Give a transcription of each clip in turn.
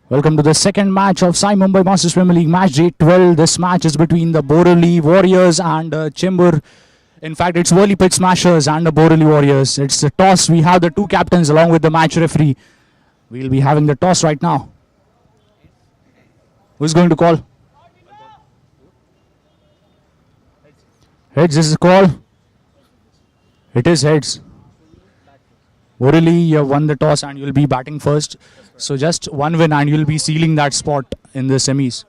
Welcome to the second match of Sai Mumbai Masters Premier League match day 12. This match is between the Borivali Warriors and Chembur. In fact, it's WORLI Pit Smashers and the Borivali Warriors. It's the toss. We have the two captains along with the match referee. We'll be having the toss right now. Who's going to call? Heads is the call. It is heads. Borivali, you have won the toss and you'll be batting first. So just one win and you'll be sealing that spot in the semis.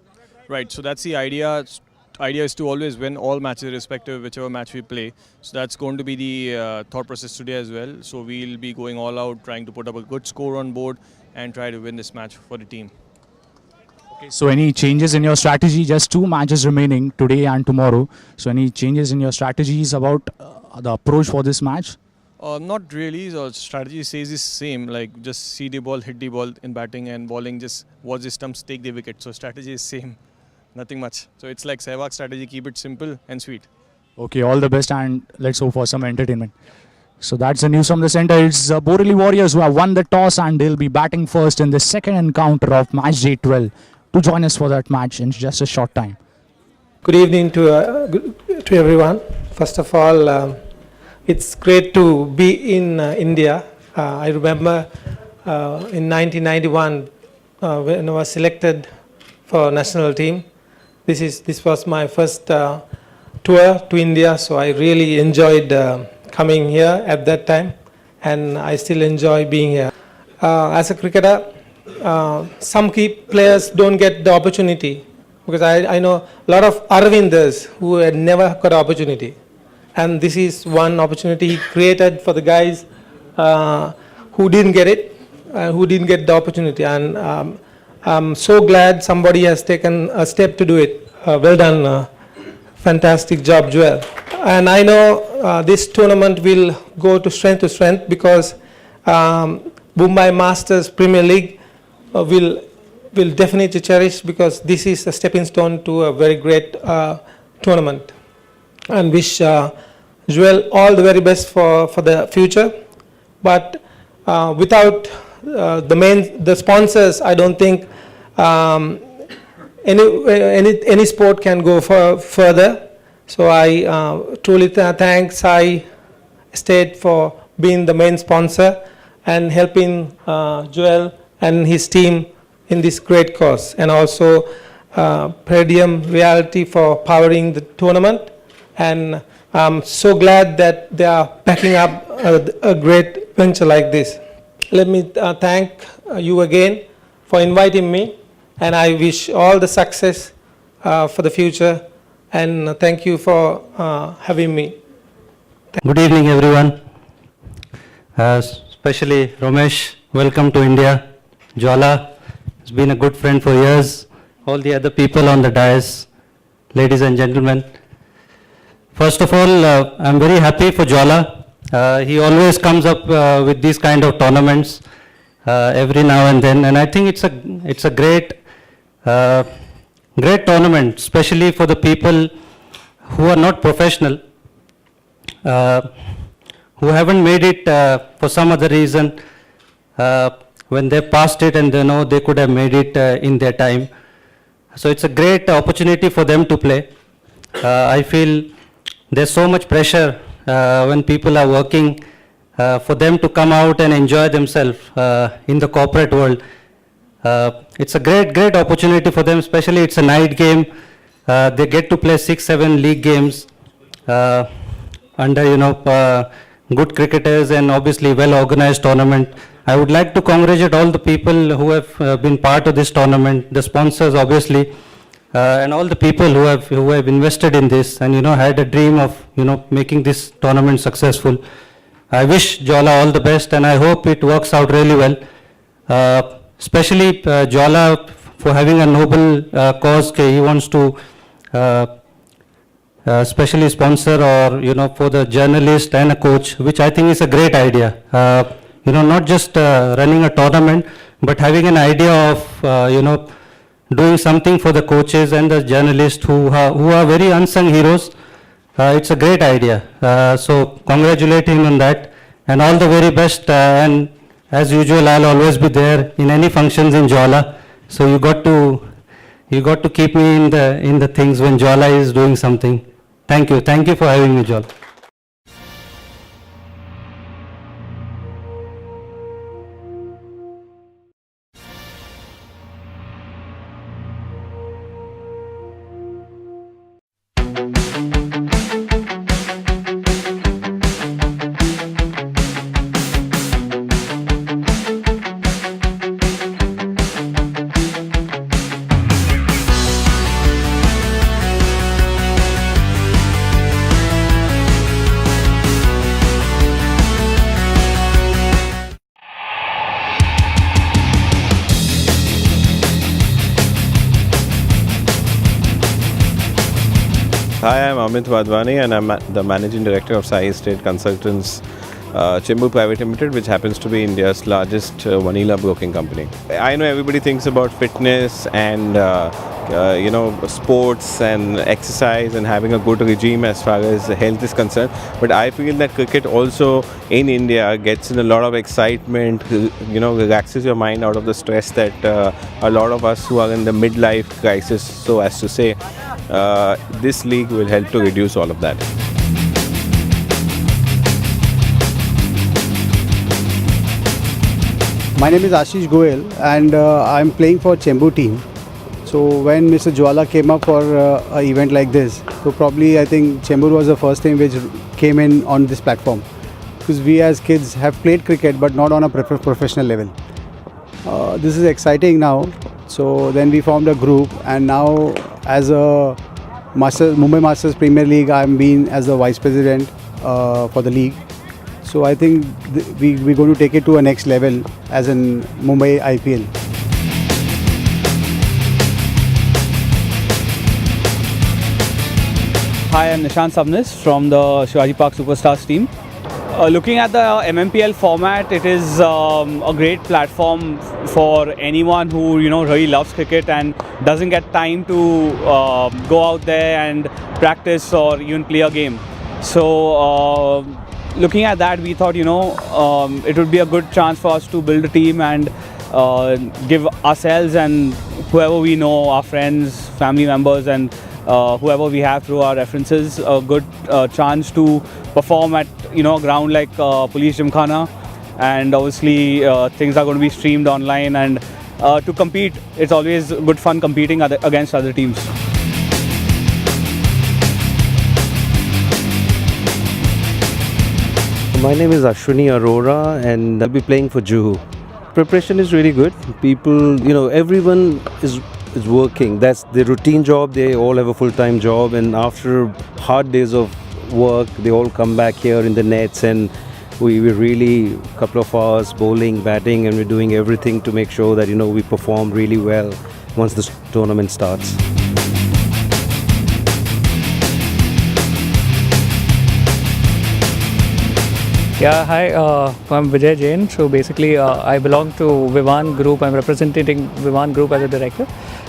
Right, so that's the idea. Idea is to always win all matches irrespective of whichever match we play. So that's going to be the thought process today as well. So we'll be going all out, trying to put up a good score on board and try to win this match for the team. Okay, so any changes in your strategy? Just two matches remaining today and tomorrow. So any changes in your strategies about the approach for this match? Not really. The strategy stays the same, like just see the ball, hit the ball in batting, and bowling just watch the stumps, take the wicket. So strategy is same, nothing much. So it's like Sehwag strategy, keep it simple and sweet. Okay, all the best and let's hope for some entertainment. So that's the news from the centre. It's Borivali Warriors who have won the toss and they'll be batting first in the second encounter of match day 12. To join us for that match in just a short time. Good evening to everyone. First of all, it's great to be in India. I remember in 1991 when I was selected for national team. This was my first tour to India, so I really enjoyed coming here at that time, and I still enjoy being here. As a cricketer, some key players don't get the opportunity because I know a lot of Arvinders who had never got opportunity. And this is one opportunity he created for the guys who didn't get it, who didn't get the opportunity. And I'm so glad somebody has taken a step to do it. Well done. Fantastic job, Joel. And I know this tournament will go to strength because Mumbai Masters Premier League will definitely cherish, because this is a stepping stone to a very great tournament. And wish Joel all the very best for the future. But without the sponsors, I don't think any sport can go further. So I truly thank Sai State for being the main sponsor and helping Joel and his team in this great cause, and also Palladium Reality for powering the tournament. And I'm so glad that they are backing up a great venture like this. Let me thank you again for inviting me, and I wish all the success for the future, and thank you for having me. Good evening, everyone. Especially Ramesh, welcome to India. Jwala has been a good friend for years. All the other people on the dais, ladies and gentlemen. First of all, I'm very happy for Jwala. He always comes up with these kind of tournaments every now and then, and I think it's a great tournament, especially for the people who are not professional, who haven't made it for some other reason. When they passed it and they know they could have made it in their time. So it's a great opportunity for them to play. I feel there's so much pressure when people are working for them to come out and enjoy themselves in the corporate world. It's a great opportunity for them, especially it's a night game. They get to play 6-7 league games under good cricketers, and obviously well organized tournament. I would like to congratulate all the people who have been part of this tournament, the sponsors obviously, and all the people who have invested in this and had a dream of making this tournament successful. I wish Jwala all the best, and I hope it works out really well. Especially Jwala for having a noble cause. He wants to especially sponsor or for the journalist and a coach, which I think is a great idea. Not just running a tournament, but having an idea of doing something for the coaches and the journalists who are very unsung heroes. It's a great idea. So congratulate him on that, and all the very best. And as usual, I'll always be there in any functions in Jwala. So you got to keep me in the things when Jwala is doing something. Thank you for having me, Jwala. Hi, I'm Amit Wadhwani and I'm the Managing Director of Sai Estate Consultants, Chembur Private Limited, which happens to be India's largest vanilla broking company. I know everybody thinks about fitness and sports and exercise and having a good regime as far as health is concerned, but I feel that cricket also in India gets in a lot of excitement, relaxes your mind out of the stress that a lot of us who are in the midlife crisis, so as to say, this league will help to reduce all of that. My name is Ashish Goel and I'm playing for Chembur team. So when Mr. Jwala came up for an event like this, so probably I think Chembur was the first team which came in on this platform. Because we as kids have played cricket but not on a professional level. This is exciting now. So then we formed a group and now as a Mumbai Masters Premier League, I'm being as the Vice President for the league. So I think we're going to take it to a next level as in Mumbai IPL. Hi, I'm Nishant Sabnis from the Shivaji Park Superstars team. Looking at the MMPL format, it is a great platform for anyone who really loves cricket and doesn't get time to go out there and practice or even play a game. So looking at that, we thought it would be a good chance for us to build a team and give ourselves and whoever we know, our friends, family members, and whoever we have through our references, a good chance to perform at a ground like Police Gymkhana, and obviously things are going to be streamed online, and to compete, it's always good fun competing against other teams. My name is Ashwini Arora and I'll be playing for Juhu. Preparation is really good. People, everyone is working. That's the routine job. They all have a full-time job, and after hard days of work, they all come back here in the nets, and we really couple of hours bowling, batting, and we're doing everything to make sure that we perform really well once this tournament starts. Yeah, hi, I'm Vijay Jain. So basically, I belong to Vivan Group. I'm representing Vivan Group as a director,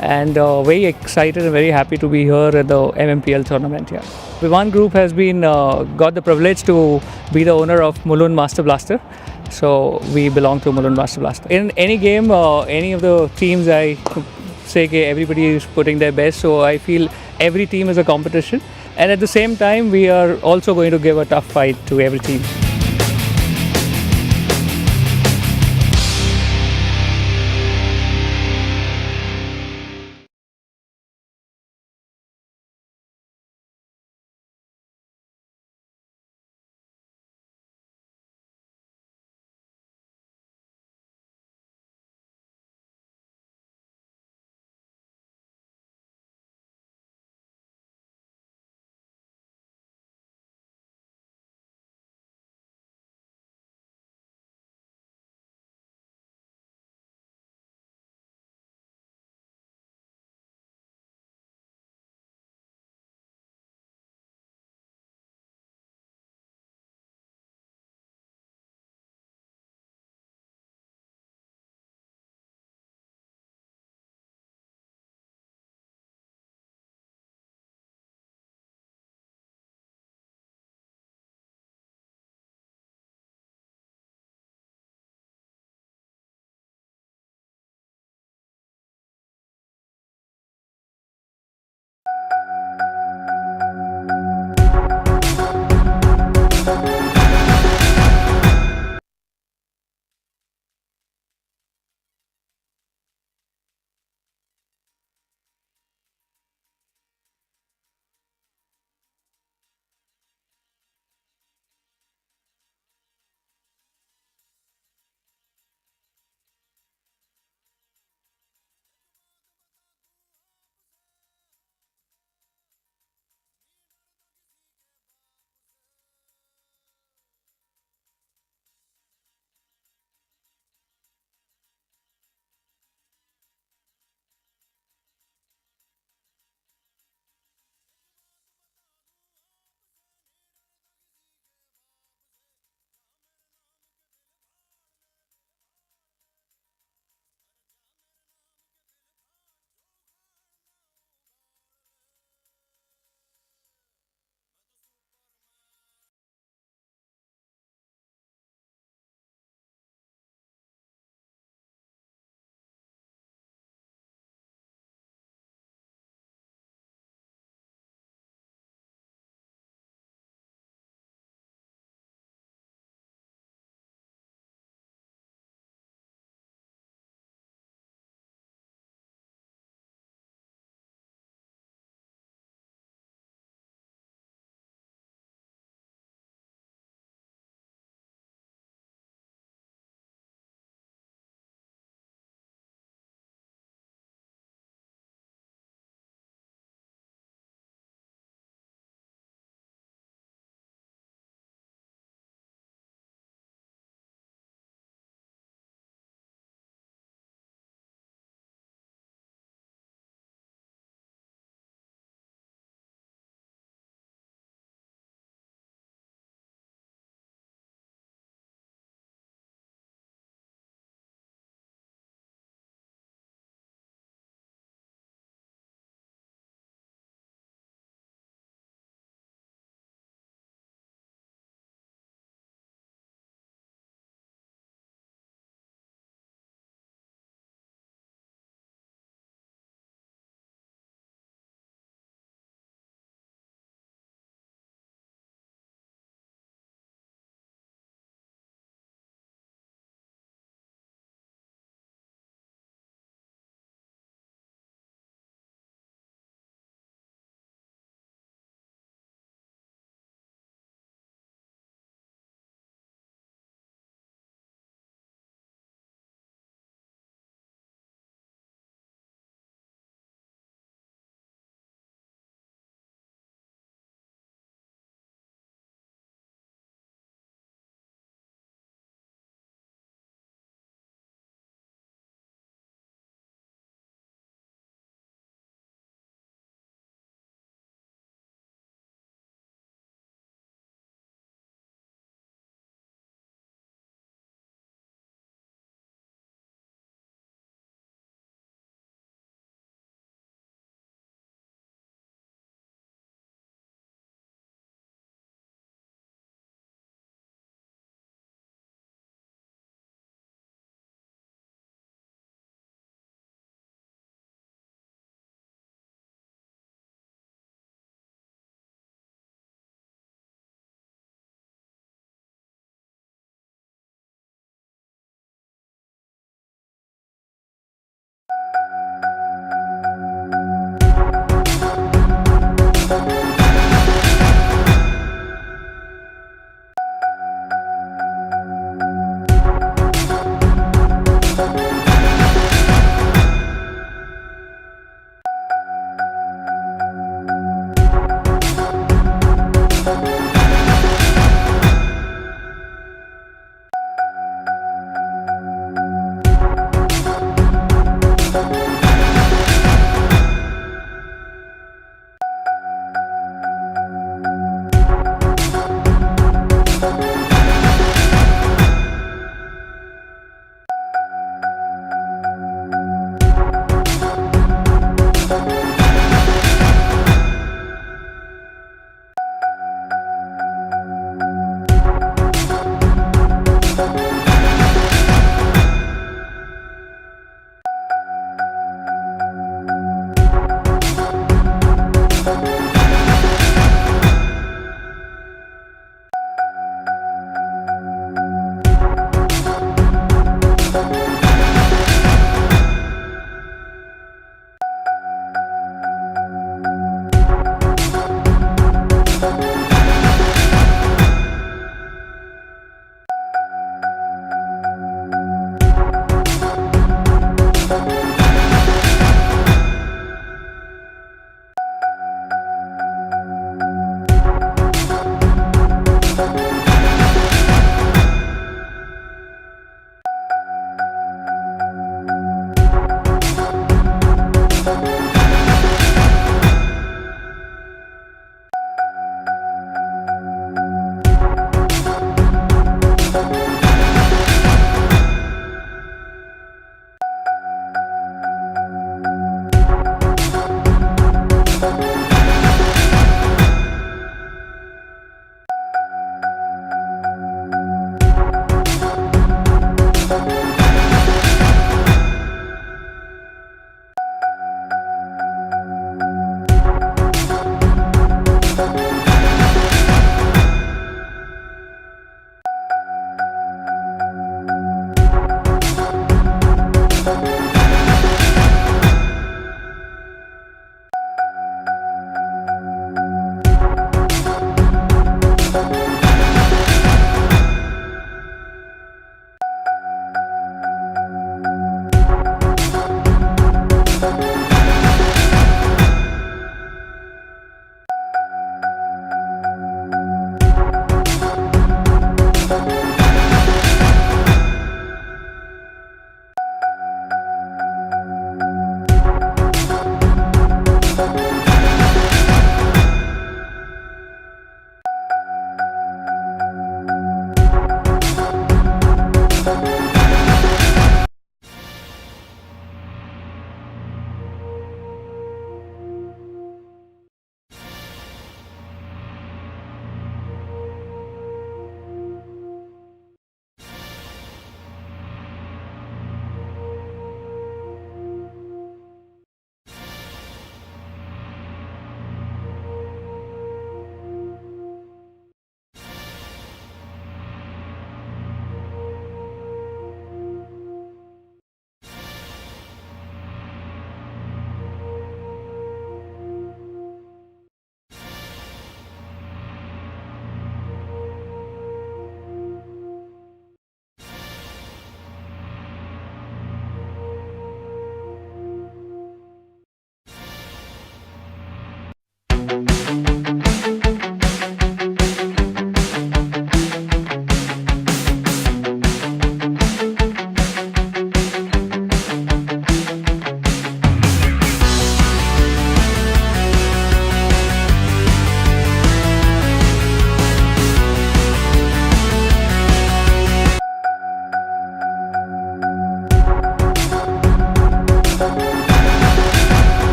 and very excited and very happy to be here at the MMPL tournament. Yeah, Vivan Group has been got the privilege to be the owner of Mulund Master Blaster. So we belong to Mulund Master Blaster. In any game, any of the teams, I say everybody is putting their best. So I feel every team is a competition, and at the same time, we are also going to give a tough fight to every team.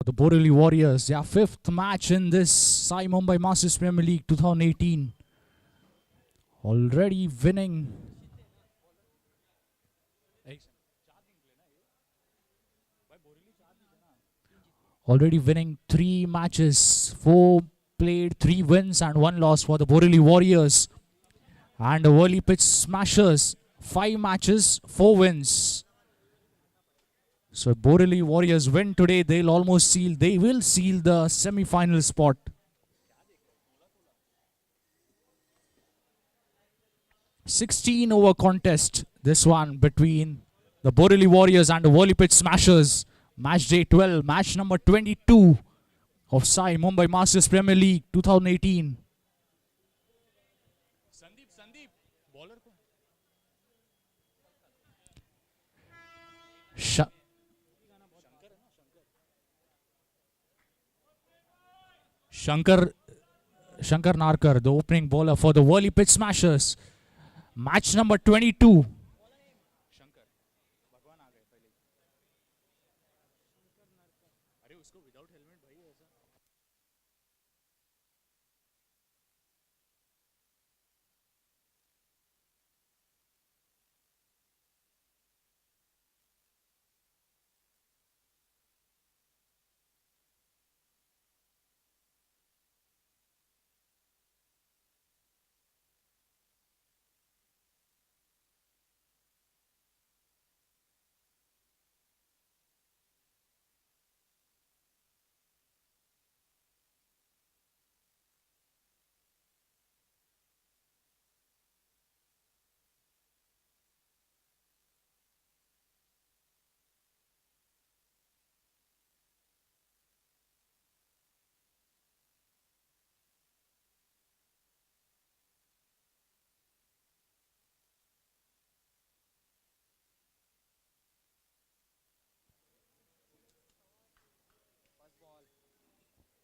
The Borivali Warriors, their fifth match in this Sai Mumbai Masters Premier League 2018. already winning. Already winning 3 matches, 4 played, 3 wins and 1 loss for the Borivali Warriors. And the WORLI Pitch Smashers, 5 matches, 4 wins. So Borivali Warriors win today, they will seal the semi-final spot. $16 contest, this one between the Borivali Warriors and the WORLI Pitch Smashers. Match day 12, match number 22 of Sai Mumbai Masters Premier League 2018. Shankar Narkar, the opening bowler for the WORLI Pitch Smashers. Match number 22.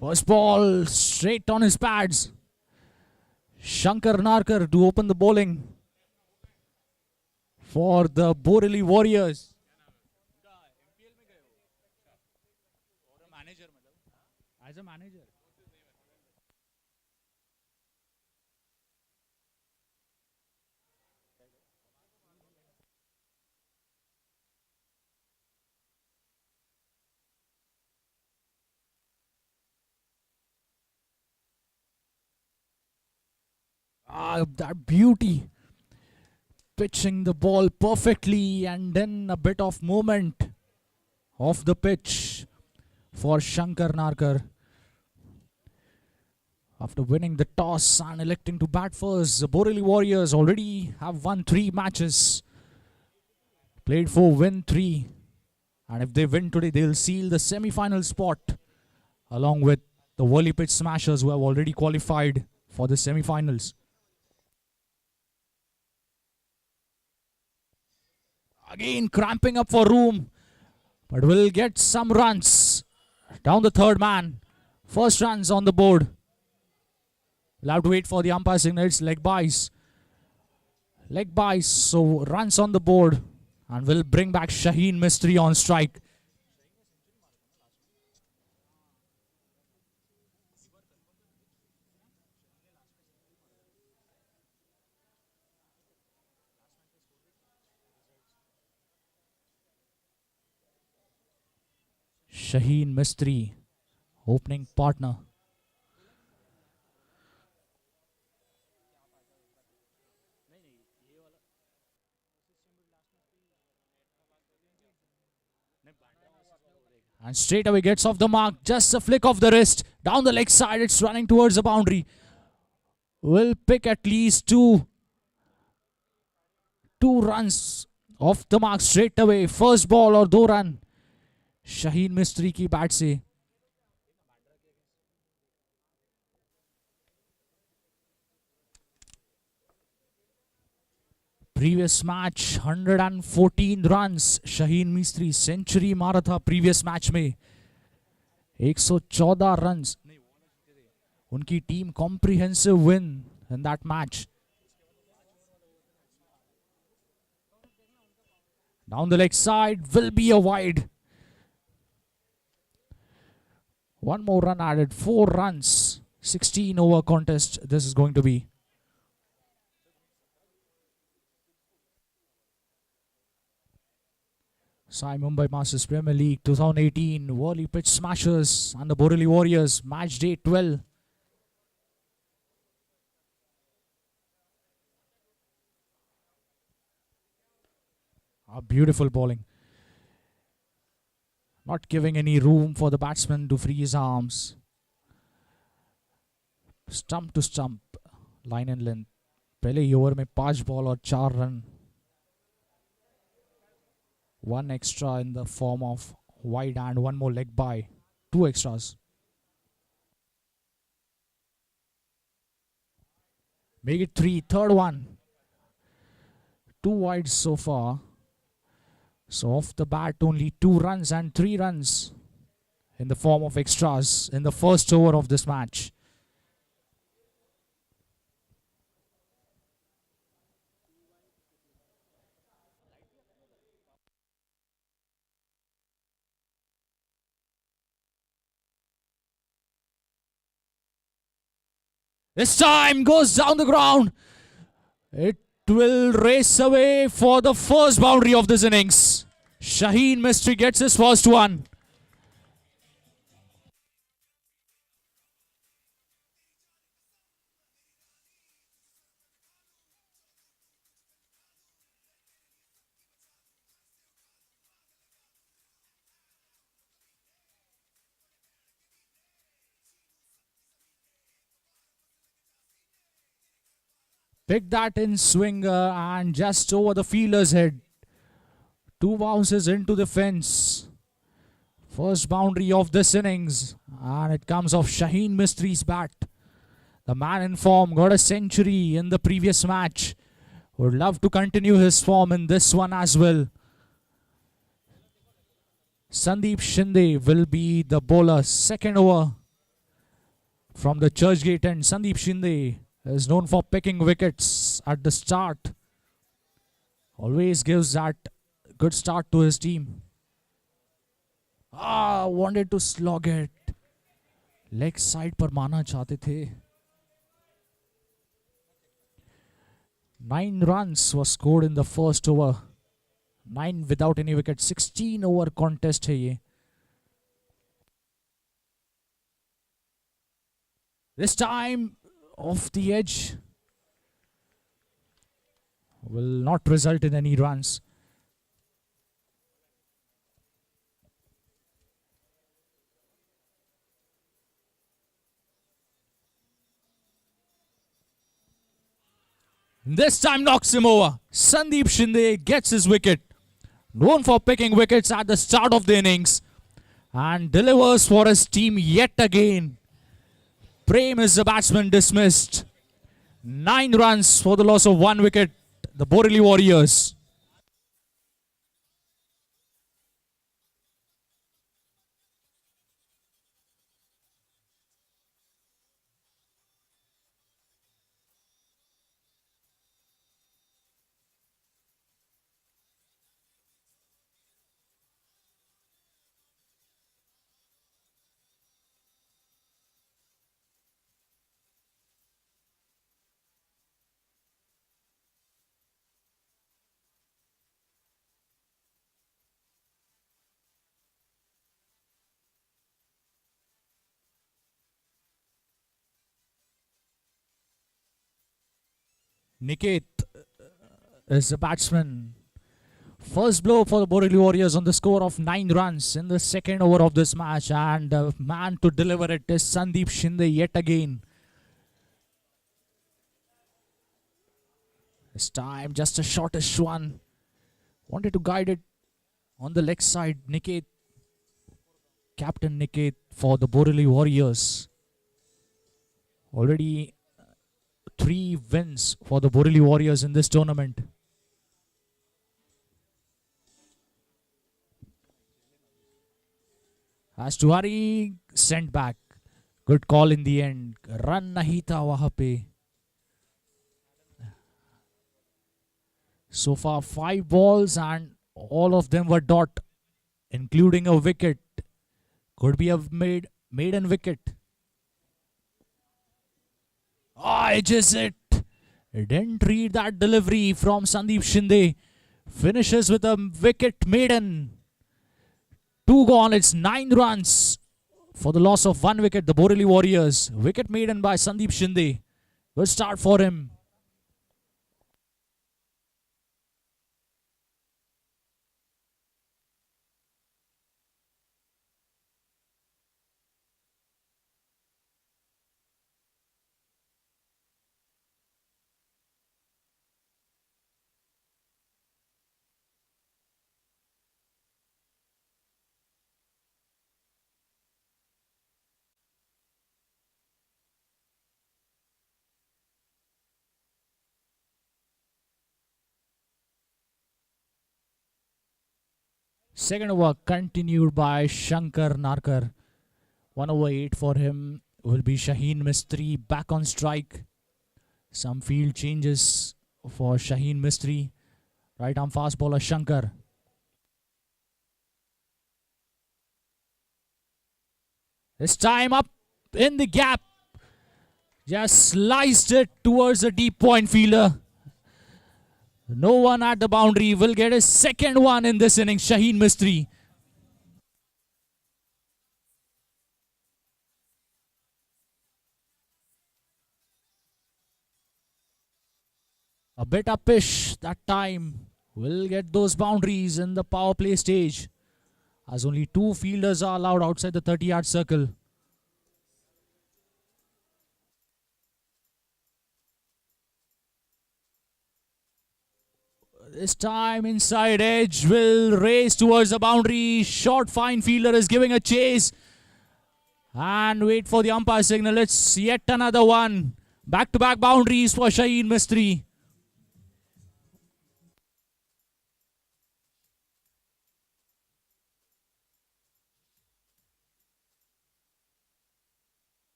First ball straight on his pads. Shankar Narkar to open the bowling for the Borivali Warriors. As a manager. That beauty. Pitching the ball perfectly and then a bit of movement off the pitch for Shankar Narkar. After winning the toss and electing to bat first, the Borivali Warriors already have won 3 matches. Played 4, win 3. And if they win today, they'll seal the semi-final spot along with the WORLI Pitch Smashers who have already qualified for the semi-finals. Again cramping up for room, but will get some runs. Down the third man. First runs on the board. We'll have to wait for the umpire signal. It's leg byes. Leg byes, so runs on the board. And will bring back Shaheen Mistry on strike. Shaheen Mistry, opening partner. And straight away gets off the mark. Just a flick of the wrist. Down the leg side, it's running towards the boundary. Will pick at least two runs off the mark straight away. First ball or 2 run. Shaheen Mistry की bat से previous match 114 runs. Shaheen Mistry century मारा था previous match में. 114 runs. उनकी team comprehensive win in that match. Down the leg side will be a wide. 1 more run added, 4 runs, 16 over contest this is going to be. Sai Mumbai Masters Premier League 2018 WORLI Pitch Smashers and the Borivali Warriors. Match day 12. Beautiful bowling. Not giving any room for the batsman to free his arms. Stump to stump. Line and length. पहले ही over में 5 ball और 4 run. One extra in the form of wide and one more leg by. 2 extras. Make it 3. Third one. 2 wides so far. So off the bat only 2 runs and 3 runs in the form of extras in the first over of this match. This time goes down the ground. It will race away for the first boundary of this innings. Shaheen Mistry gets his first one. Pick that in swinger and just over the fielder's head. 2 bounces into the fence. First boundary of this innings. And it comes off Shaheen Mistry's bat. The man in form got a century in the previous match. Would love to continue his form in this one as well. Sandeep Shinde will be the bowler. Second over from the Churchgate end. Sandeep Shinde is known for picking wickets at the start. Always gives that good start to his team. Wanted to slog it. Leg side par माना चाहते थे. 9 runs was scored in the first over. 9 without any wicket. 16 over contest है ये. This time off the edge will not result in any runs. This time knocks him over. Sandeep Shinde gets his wicket. Known for picking wickets at the start of the innings and delivers for his team yet again. Prem is the batsman dismissed. 9 runs for the loss of 1 wicket. The Borivali Warriors. Niket is the batsman. First blow for the Borivali Warriors on the score of 9 runs in the second over of this match. And the man to deliver it is Sandeep Shinde yet again. This time just a shortish one. Wanted to guide it on the leg side. Niket. Captain Niket for the Borivali Warriors. Already 3 wins for the Borivali Warriors in this tournament. Has to hurry, sent back. Good call in the end. Run nahi tha wahan pe. So far 5 balls and all of them were dot, including a wicket. Could be a maiden wicket. Edges it. Didn't read that delivery from Sandeep Shinde. Finishes with a wicket maiden. 2 gone. It's 9 runs for the loss of 1 wicket. The Borivali Warriors. Wicket maiden by Sandeep Shinde. Good start for him. Second over continued by Shankar Narkar. 1 over 8 for him will be Shaheen Mistry back on strike. Some field changes for Shaheen Mistry. Right arm fast bowler Shankar. This time up in the gap. Just sliced it towards a deep point fielder. No one at the boundary. Will get his second one in this innings. Shaheen Mistry. A bit uppish that time. Will get those boundaries in the power play stage, as only 2 fielders are allowed outside the 30-yard circle. This time inside edge, will race towards the boundary. Short fine fielder is giving a chase. And wait for the umpire signal. It's yet another one. Back-to-back boundaries for Shaheen Mistry.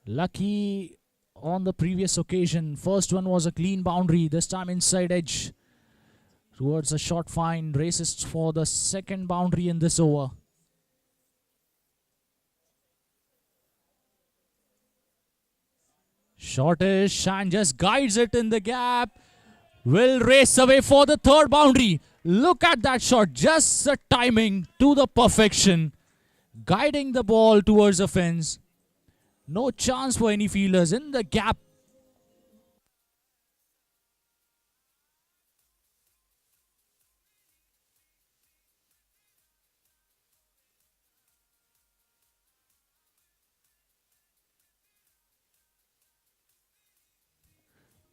Lucky on the previous occasion. First one was a clean boundary. This time inside edge towards a short fine. Races for the second boundary in this over. Shortish and just guides it in the gap. Will race away for the third boundary. Look at that shot. Just the timing to the perfection. Guiding the ball towards the fence. No chance for any fielders in the gap.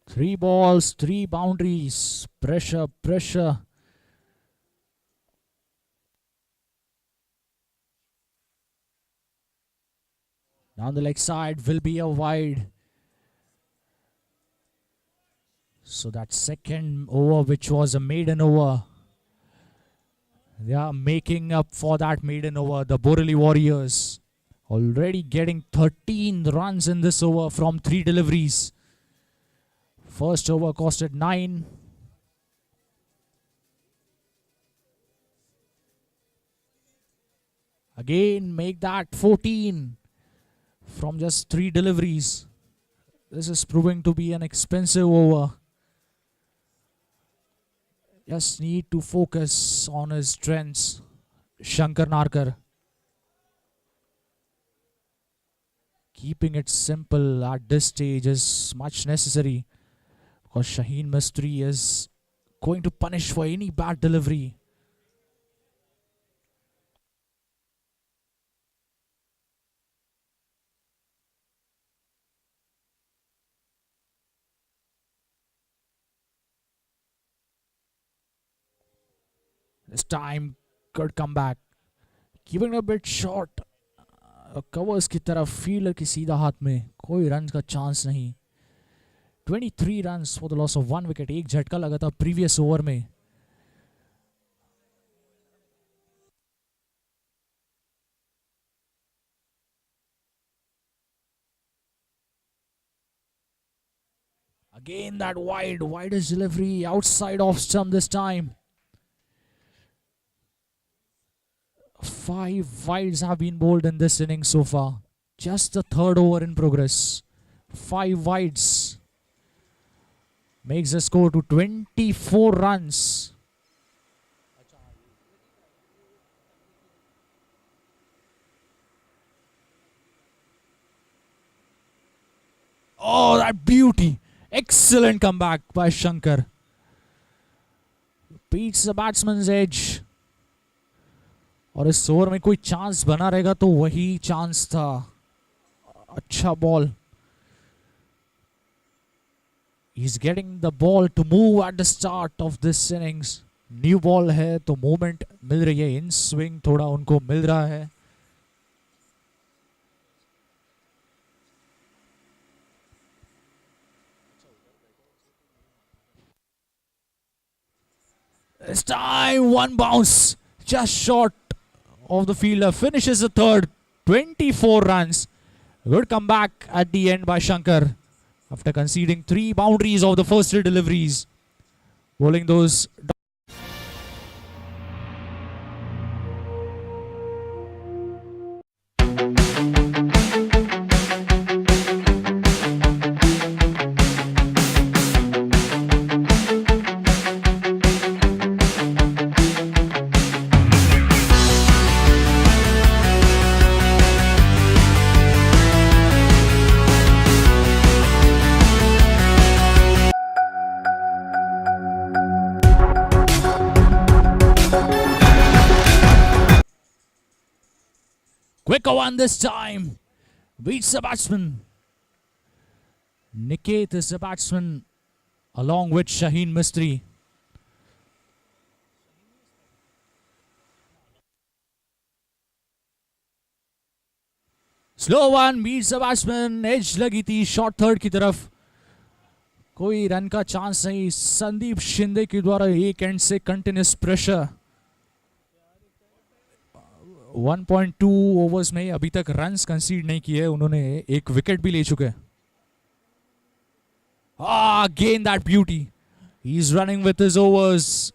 Three balls, 3 boundaries. Pressure, pressure. Down the leg side will be a wide. So that second over, which was a maiden over, they are making up for that maiden over. The Borivali Warriors already getting 13 runs in this over from 3 deliveries. First over costed 9. Again, make that 14 from just 3 deliveries. This is proving to be an expensive over. Just need to focus on his strengths. Shankar Narkar. Keeping it simple at this stage is much necessary, because Shaheen Mistry is going to punish for any bad delivery. This time could come back. Keeping it a bit short. Covers की तरफ fielder की सीधा हाथ में, कोई run का chance नहीं. 23 runs for the loss of 1 wicket. एक झटका लगा था प्रीवियस ओवर में. Again that widest delivery outside off stump this time. 5 wides have been bowled in this inning so far. Just the third over in progress. 5 wides. makes the score to 24 runs. Oh, that beauty. Excellent comeback by Shankar. Beats the batsman's edge. और इस over में कोई chance बना रहेगा तो वही chance था. अच्छा ball. He's getting the ball to move at the start of this innings. New ball है तो movement मिल रही है. In swing थोड़ा उनको मिल रहा है. This time one bounce just short of the fielder. Finishes the third. 24 runs. Good comeback at the end by Shankar after conceding 3 boundaries of the first 3 deliveries. Bowling those. Quicker one this time. Beats the batsman. Niket is the batsman along with Shaheen Mistry. Slow one beats the batsman. Edge लगी थी short third की तरफ. कोई run का chance नहीं. संदीप शिंदे के द्वारा एक एंड से कंटिन्यूस प्रेशर. 1.2 ओवर्स में अभी तक रन्स कंसीड नहीं किए. उन्होंने एक विकेट भी ले चुके हैं. Again that beauty. He's running with his overs,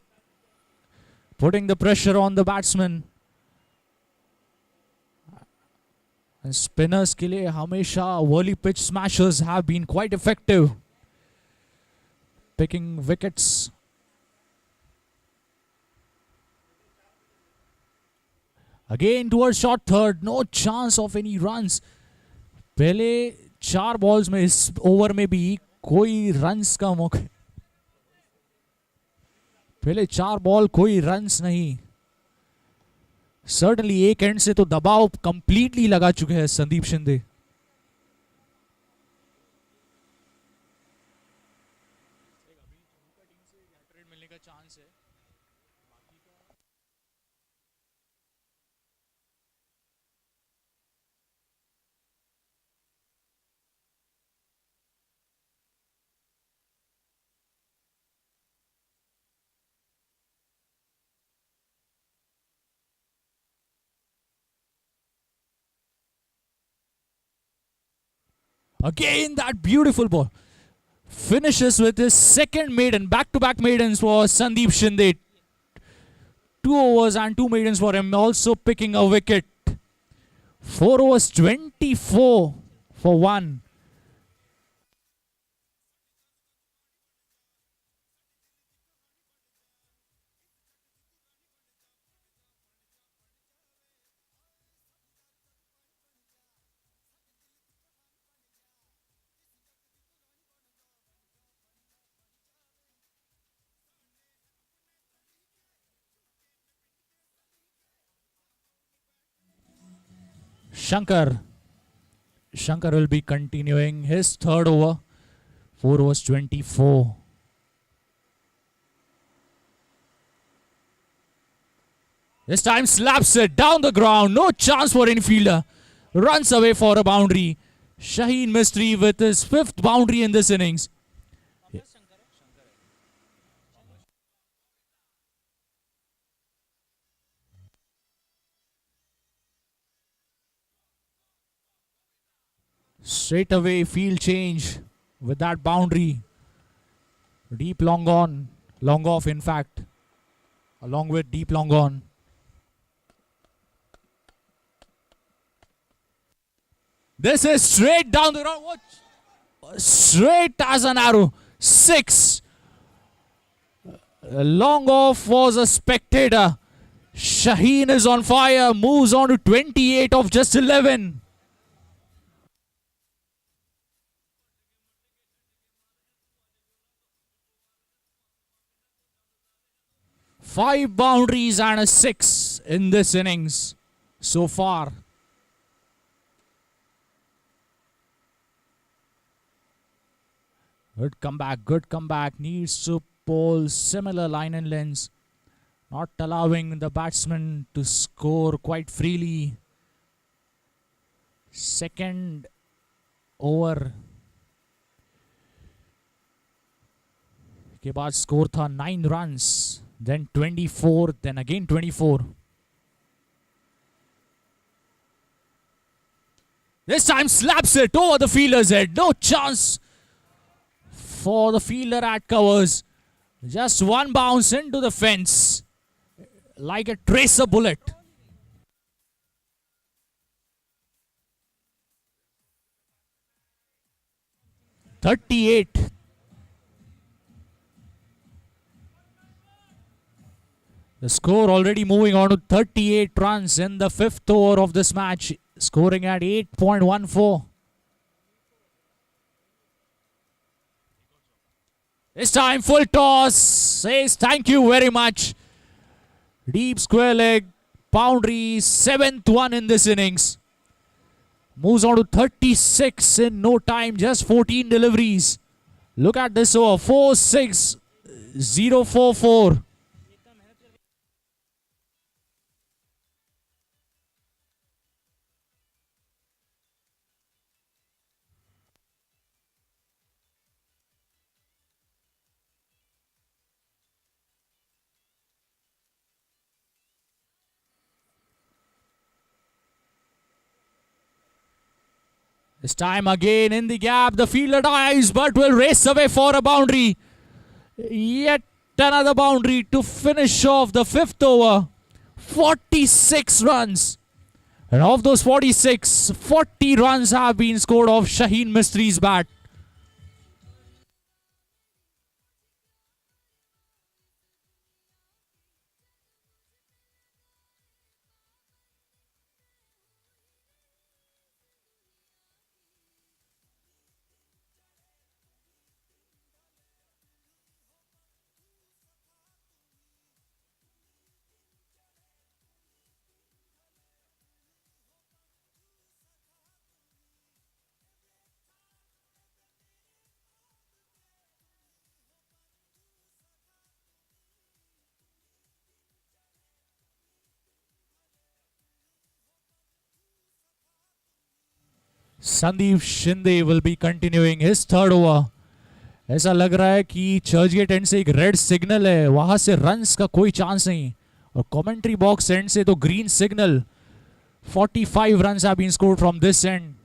putting the pressure on the batsman. And spinners के लिए हमेशा WORLI pitch smashers have been quite effective, picking wickets. Again towards short third, no chance of any runs. पहले 4 balls में इस over में भी कोई runs का मौका. पहले 4 बॉल कोई रन्स नहीं. सर्टनली एक एंड से तो दबाव कंप्लीटली लगा चुके हैं संदीप शिंदे. मिलने का चांस है. Again that beautiful ball. Finishes with his second maiden. Back-to-back maidens for Sandeep Shinde. 2 overs and 2 maidens for him. Also picking a wicket. 4 overs, 24 for 1. Shankar will be continuing his third over. 4 overs, 24. This time slaps it down the ground. No chance for infielder. Runs away for a boundary. Shaheen Mistry with his 5th boundary in this innings. Straight away field change with that boundary. Deep long on. Long off in fact. Along with deep long on. This is straight down the ground. What? Straight as an arrow. 6. Long off was a spectator. Shaheen is on fire, moves on to 28 of just 11. Five boundaries and a six in this innings so far. Good comeback, good comeback. Needs to pull similar line and lengths. Not allowing the batsman to score quite freely. Second over के बाद score था 9 runs, then 24, then again 24. This time slaps it over the fielder's head. No chance for the fielder at covers. Just one bounce into the fence like a tracer bullet. "38". The score already moving on to 38 runs in the fifth over of this match, scoring at 8.14. This time full toss, says thank you very much. Deep square leg, boundary, 7th one in this innings. Moves on to 36 in no time, just 14 deliveries. Look at this over, 4-6-0-4-4. This time again in the gap, the fielder dives but will race away for a boundary. Yet another boundary to finish off the fifth over. 46 runs. And of those 46, 40 runs have been scored off Shaheen Mistri's bat. Sandeep Shinde will be continuing his third over. ऐसा लग रहा है कि Churchgate and से एक red signal है, वहां से रन्स का कोई चांस नहीं, और कमेंट्री बॉक्स एंड से तो green signal. 45 runs have been scored from this end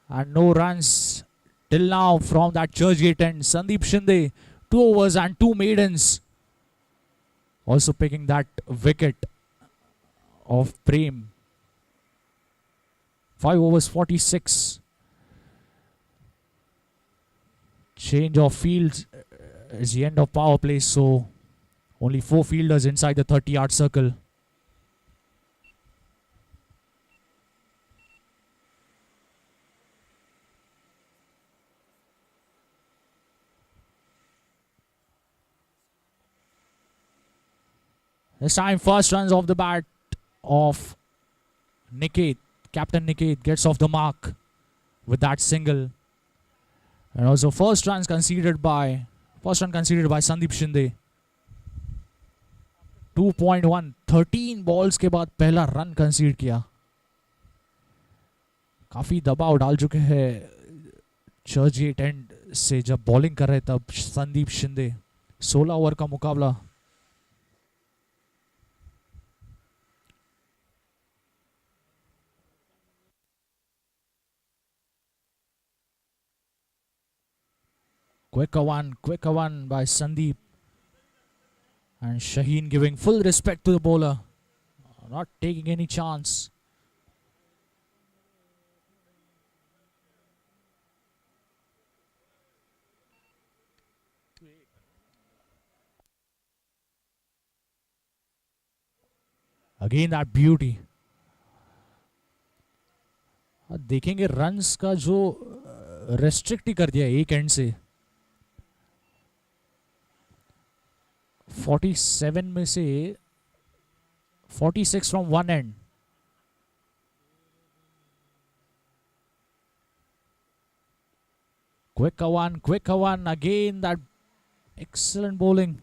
and no runs till now from that Churchgate end. Sandeep Shinde, 2 overs and 2 maidens, also picking that wicket of Prem. 5 overs, 46. Change of fields is the end of power play, so only 4 fielders inside the 30-yard circle. This time first runs off the bat of Niket. Captain Niket gets off the mark with that single. And also first run conceded by Sandeep Shinde. 2.1, 13 balls के बाद पहला run कंसीड किया. काफी दबाव डाल चुके हैं Churchgate and से जब बॉलिंग कर रहे तब संदीप शिंदे. 16 ओवर का मुकाबला. Quicker one by Sandeep. And Shaheen giving full respect to the bowler. Not taking any chance. Again that beauty. देखेंगे रन्स का जो रेस्ट्रिक्ट ही कर दिया एक एंड से. 47 में से 46 from one and. Quick one again. That excellent bowling.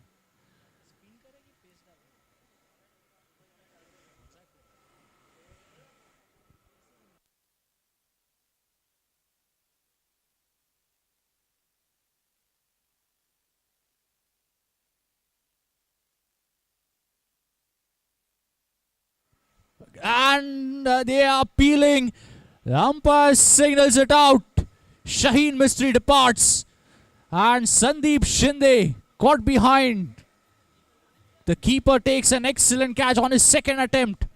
And they are peeling. The umpire signals it out. Shaheen Mistry departs. And Sandeep Shinde caught behind. The keeper takes an excellent catch on his second attempt.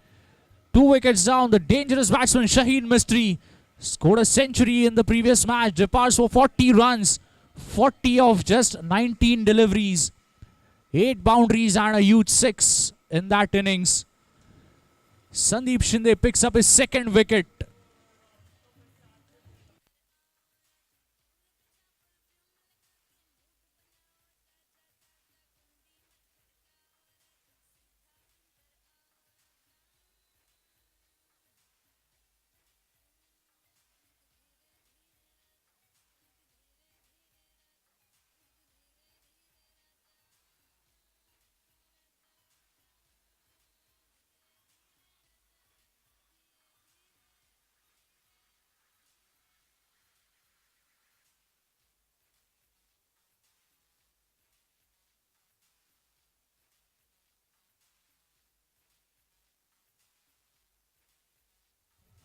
2 wickets down. The dangerous batsman Shaheen Mistry scored a century in the previous match. Departs for 40 runs. 40 of just 19 deliveries. 8 boundaries and a huge 6 in that innings. Sandeep Shinde picks up his second wicket.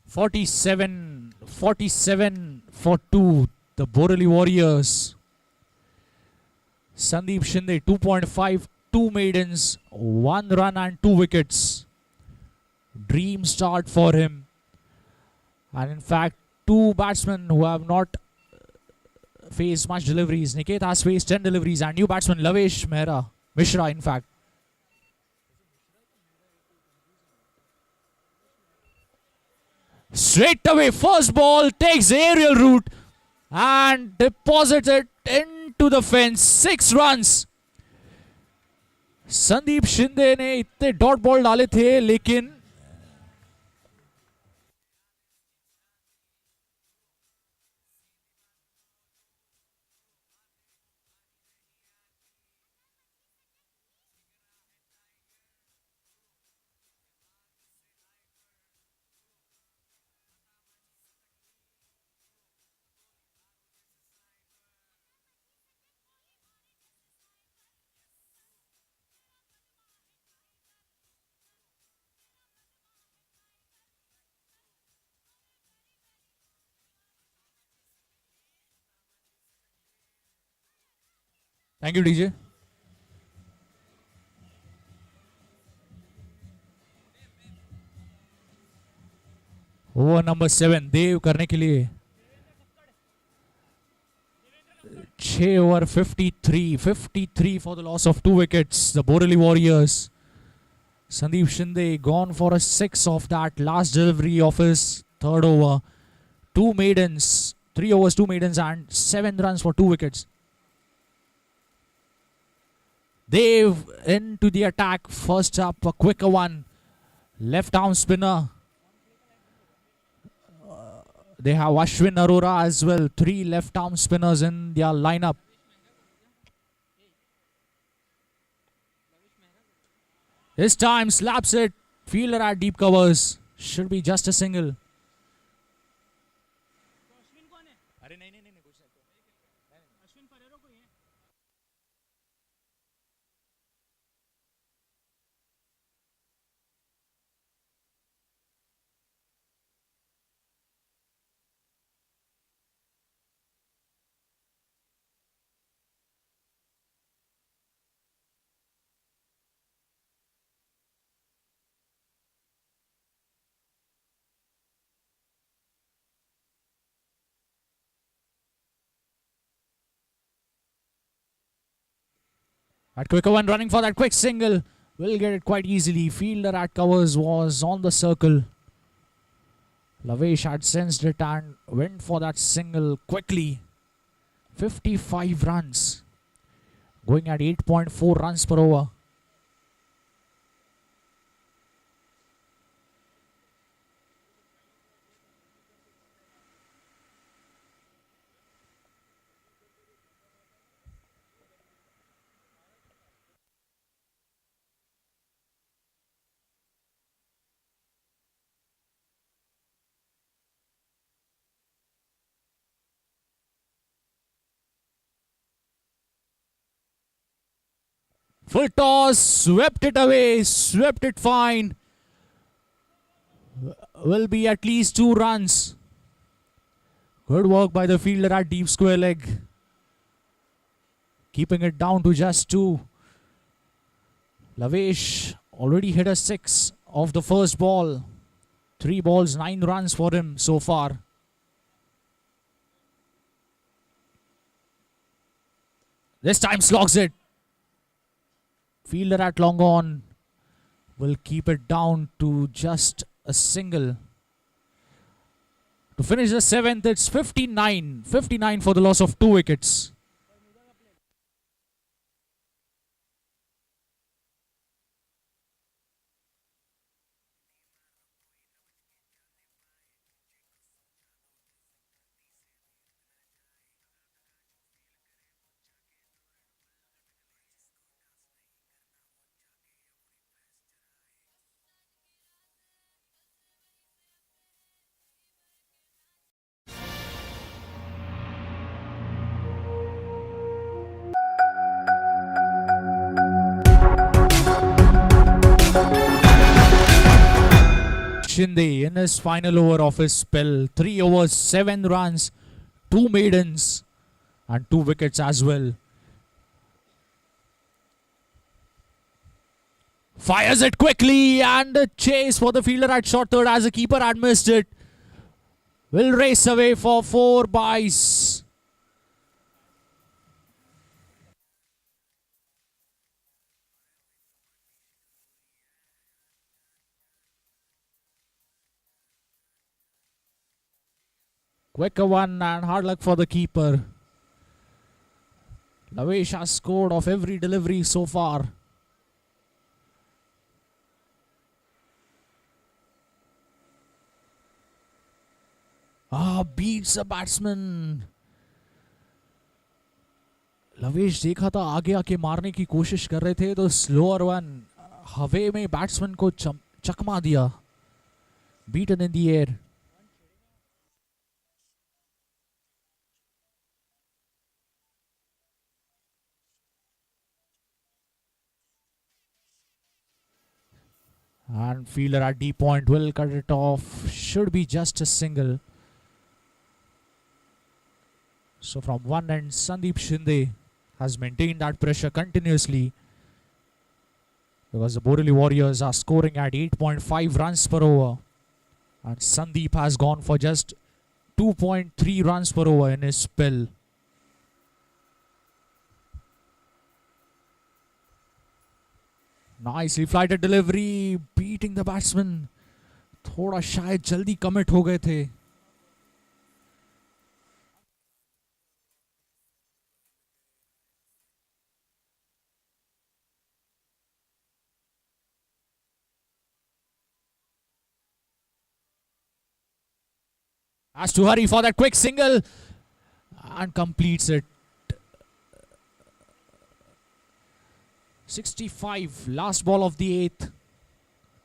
Forty-seven for 2. The Borivali Warriors. Sandeep Shinde 2.5, 2 maidens, 1 run and 2 wickets. Dream start for him. And in fact, 2 batsmen who have not faced much deliveries. Niket has faced 10 deliveries and new batsman Lavesh Mishra in fact. Straight away, first ball takes the aerial route and deposits it into the fence. 6 runs. Sandeep Shinde ने इतने dot ball डाले थे लेकिन thank you DJ. Over number 7 देव करने के लिए 6 over 53 for the loss of 2 wickets. The Borivali Warriors. Sandeep Shinde gone for a 6 of that last delivery of his third over. 2 maidens, 3 overs, 2 maidens and 7 runs for 2 wickets. Dev into the attack. First up, a quicker one. Left arm spinner. They have Ashwin Arora as well. 3 left arm spinners in their lineup. This time slaps it. Fielder at deep covers. Should be just a single. At quicker one running for that quick single. will get it quite easily. Fielder at covers was on the circle. Lavesh had sensed it and went for that single quickly. 55 runs. Going at 8.4 runs per over. Full toss, swept it away, swept it fine. Will be at least 2 runs. Good work by the fielder at deep square leg. Keeping it down to just 2. Lavesh already hit a 6 off the first ball. 3 balls, 9 runs for him so far. This time slogs it. Fielder at long on will keep it down to just a single. To finish the 7th, it's 59. 59 for the loss of 2 wickets. Shinde in his final over of his spell. 3 overs, 7 runs, 2 maidens and 2 wickets as well. Fires it quickly and a chase for the fielder at short third as the keeper had missed it. Will race away for 4 byes. Quicker one and hard luck for the keeper. Lavesh has scored off every delivery so far. Beats a batsman. लवेश देखा था आगे आके मारने की कोशिश कर रहे थे तो स्लोअर वन हवे में बैट्समैन को चकमा दिया. Beaten in the air. And fielder at deep point will cut it off. Should be just a single. So from one end, Sandeep Shinde has maintained that pressure continuously. Because the Borivali Warriors are scoring at 8.5 runs per over. And Sandeep has gone for just 2.3 runs per over in his spell. Nicely flighted delivery, beating the batsman. थोड़ा शायद जल्दी commit हो गए थे. Has to hurry for that quick single and completes it. 65, last ball of the 8th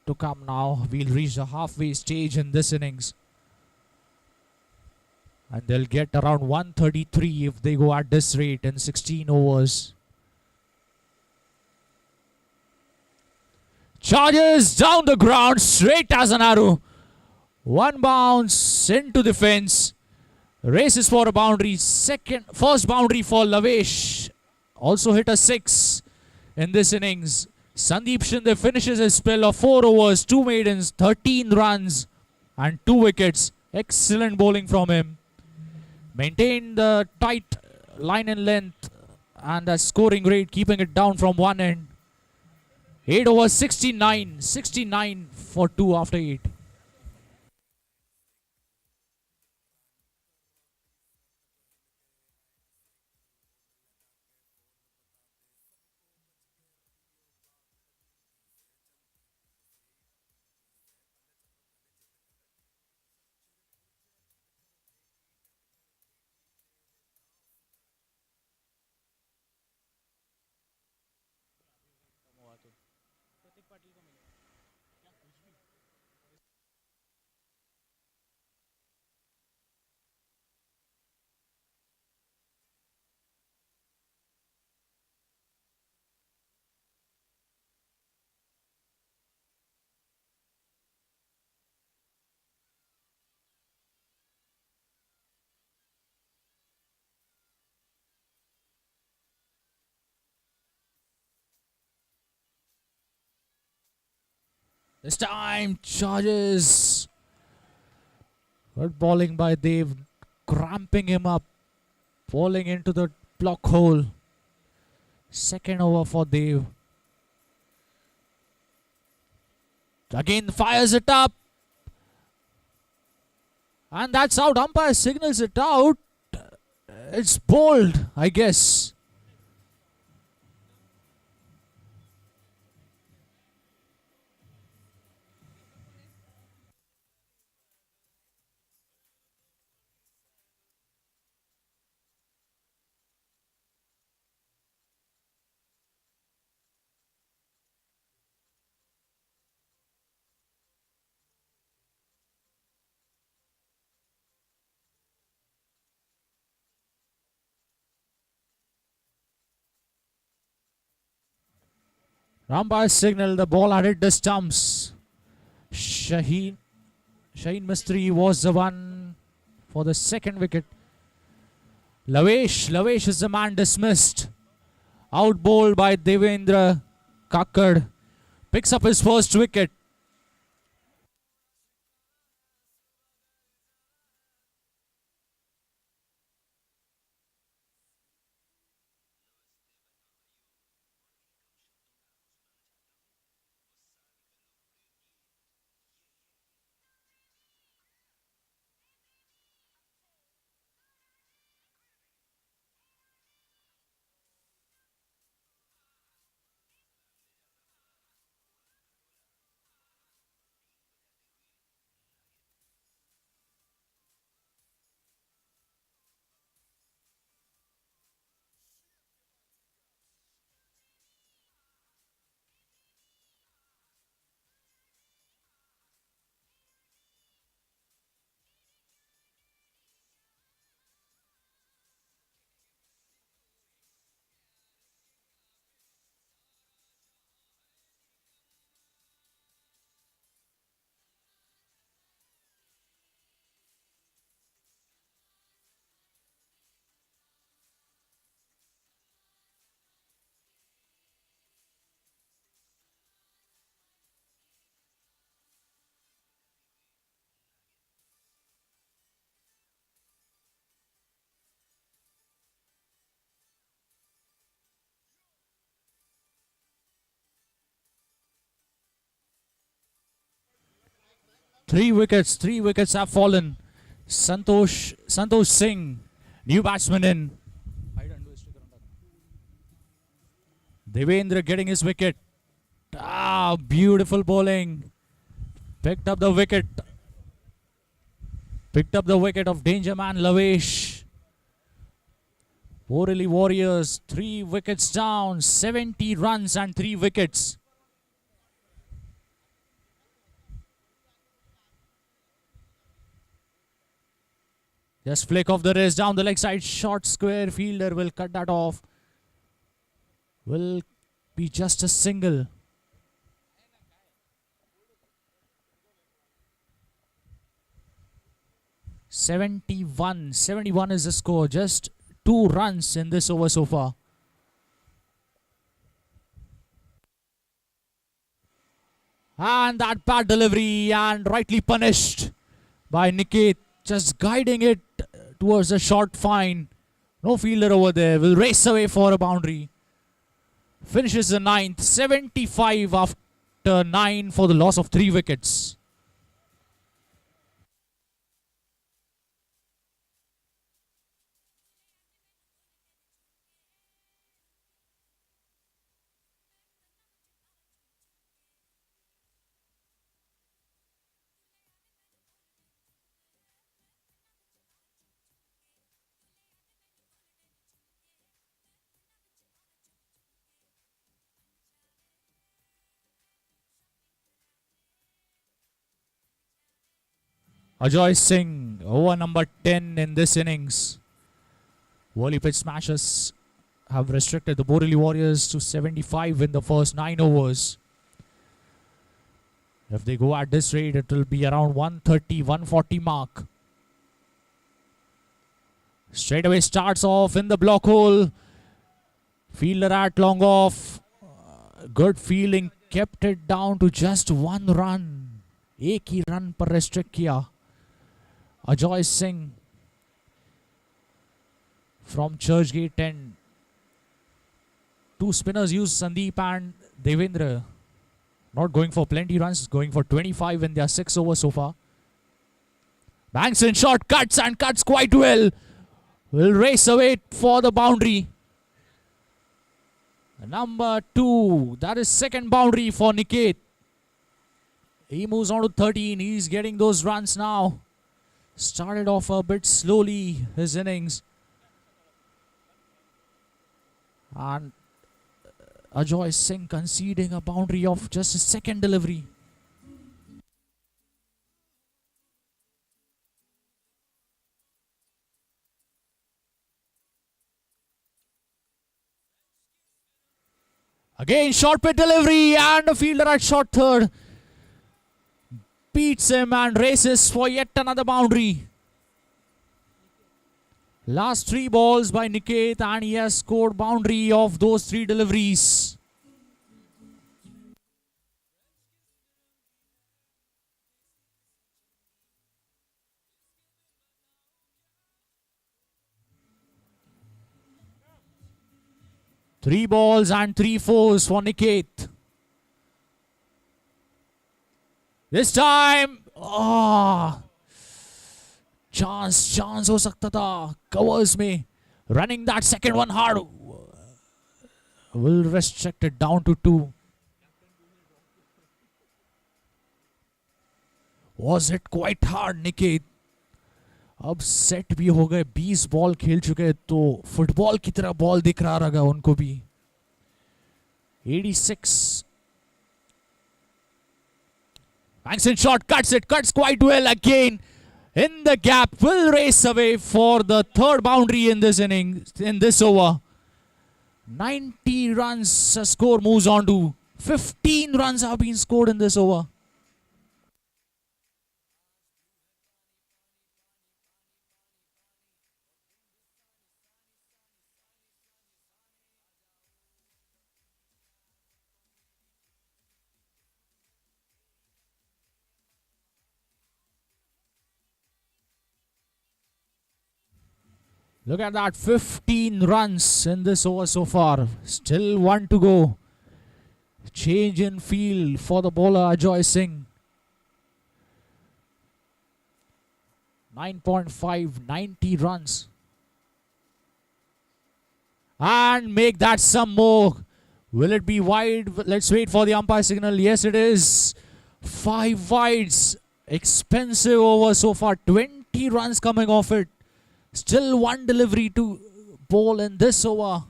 to come now. We'll reach the halfway stage in this innings. And they'll get around 133 if they go at this rate in 16 overs. Charges down the ground, straight as an arrow. One bounce into the fence. Races for a boundary. First boundary for Lavesh. Also hit a 6 in this innings. Sandeep Shinde finishes his spell of 4 overs, 2 maidens, 13 runs and 2 wickets. Excellent bowling from him. Maintained the tight line and length and a scoring rate, keeping it down from one end. 8 over 69. 69 for 2 after 8. This time, charges. Good bowling by Dev, cramping him up, falling into the block hole. Second over for Dev. Again fires it up. And that's out. Umpire signals it out. It's bowled, I guess. Umpire signal, the ball had hit the stumps. Shaheen Mistry was the one for the second wicket. Lavesh is the man dismissed. Out bowled by Devendra Kakkad. Picks up his first wicket. Three wickets have fallen. Santosh Singh, new batsman in. Devendra getting his wicket. Beautiful bowling. Picked up the wicket of danger man Lavesh. Borivali Warriors, 3 wickets down, 70 runs and 3 wickets. Just flick of the wrist down the leg side, short square, fielder will cut that off. Will be just a single. Seventy-one is the score, just 2 runs in this over so far. And that bad delivery and rightly punished by Niket, just guiding it towards a short fine. No fielder over there, will race away for a boundary. Finishes the ninth, 75 after 9 for the loss of 3 wickets. Ajoy Singh, over number 10 in this innings. WORLI pitch smashes have restricted the Borivali Warriors to 75 in the first 9 overs. If they go at this rate, it will be around 130, 140 mark. Straight away starts off in the block hole. Fielder at long off. Good fielding, kept it down to just 1 run. एक ही run पर restrict किया. Ajoy Singh from Churchgate 10. 2 spinners use Sandeep and Devendra. Not going for plenty runs, going for 25 in their 6 overs so far. Banks in short, cuts and cuts quite well. Will race away for the boundary. Number 2, that is second boundary for Niket. He moves on to 13, he's getting those runs now. Started off a bit slowly his innings. And Ajoy Singh conceding a boundary of just a second delivery. Again short pit delivery and a fielder at short third. Beats him and races for yet another boundary. Last 3 balls by Niket and he has scored boundary of those 3 deliveries. Three balls and 3 fours for Niket. This time, chance हो सकता था. Covers में, running that second one hard. Will restrict it down to 2. Was it quite hard, Niket? अब set भी हो गए, 20 ball खेल चुके हैं, तो फुटबॉल की तरह बॉल दिख रहा रहेगा उनको भी. 86. Banks in short, cuts quite well again. In the gap, will race away for the 3rd boundary in this inning, in this over. 90 runs, a score moves on to 15 runs have been scored in this over. Look at that, 15 runs in this over so far. Still 1 to go. Change in field for the bowler Ajoy Singh. 9.5, 90 runs. And make that some more. Will it be wide? Let's wait for the umpire signal. Yes, it is. 5 wides. Expensive over so far. 20 runs coming off it. Still 1 delivery to bowl in this over.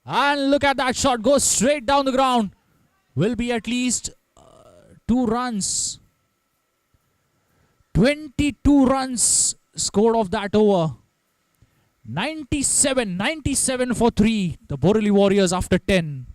And look at that shot, goes straight down the ground. Will be at least 2 runs. 22 runs scored off that over. 97 for 3. The Borivali Warriors after 10.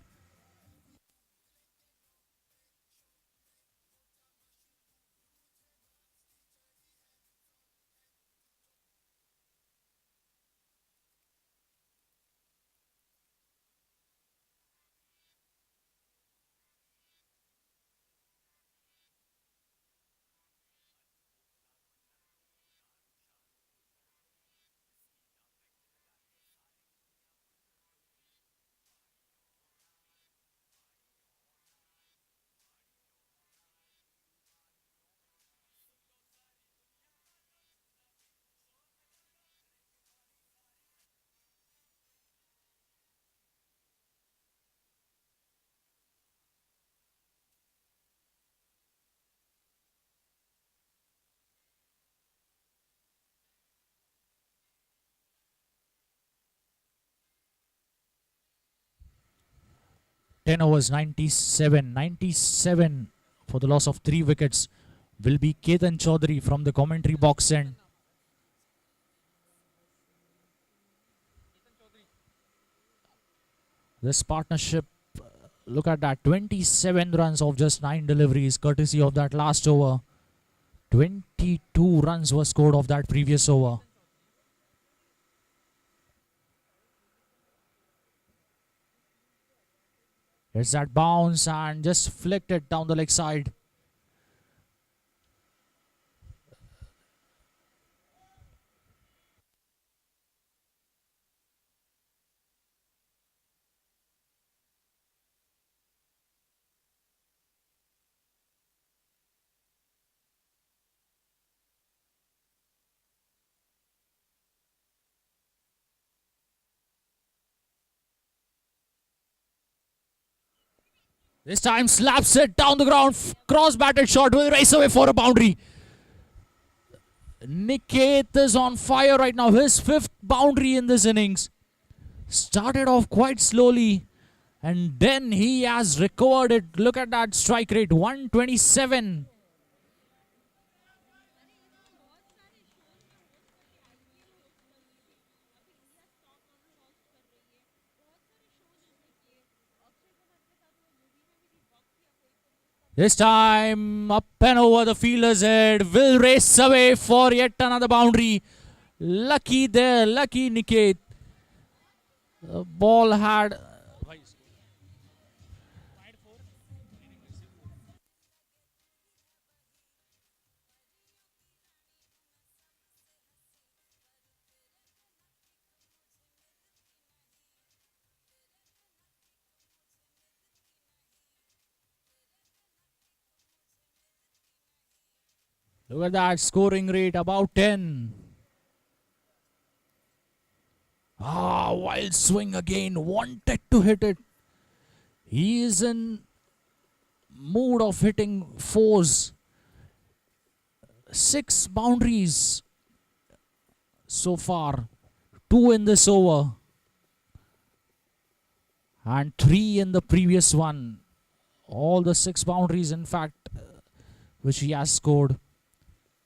10 overs, 97. 97 for the loss of 3 wickets will be Ketan Chaudhary from the commentary box end. This partnership, look at that, 27 runs of just 9 deliveries courtesy of that last over. 22 runs were scored of that previous over. It's that bounce and just flicked it down the leg side. This time slaps it down the ground. Cross-batted shot will race away for a boundary. Niket is on fire right now. His 5th boundary in this innings. Started off quite slowly and then he has recovered it. Look at that strike rate, 127. This time up and over the fielder's head. Will race away for yet another boundary. Lucky there, lucky Niket. The ball had... Look at that scoring rate, about 10. Wild swing again, wanted to hit it. He is in mood of hitting 4s. 6 boundaries so far. 2 in this over. And 3 in the previous one. All the 6 boundaries, in fact, which he has scored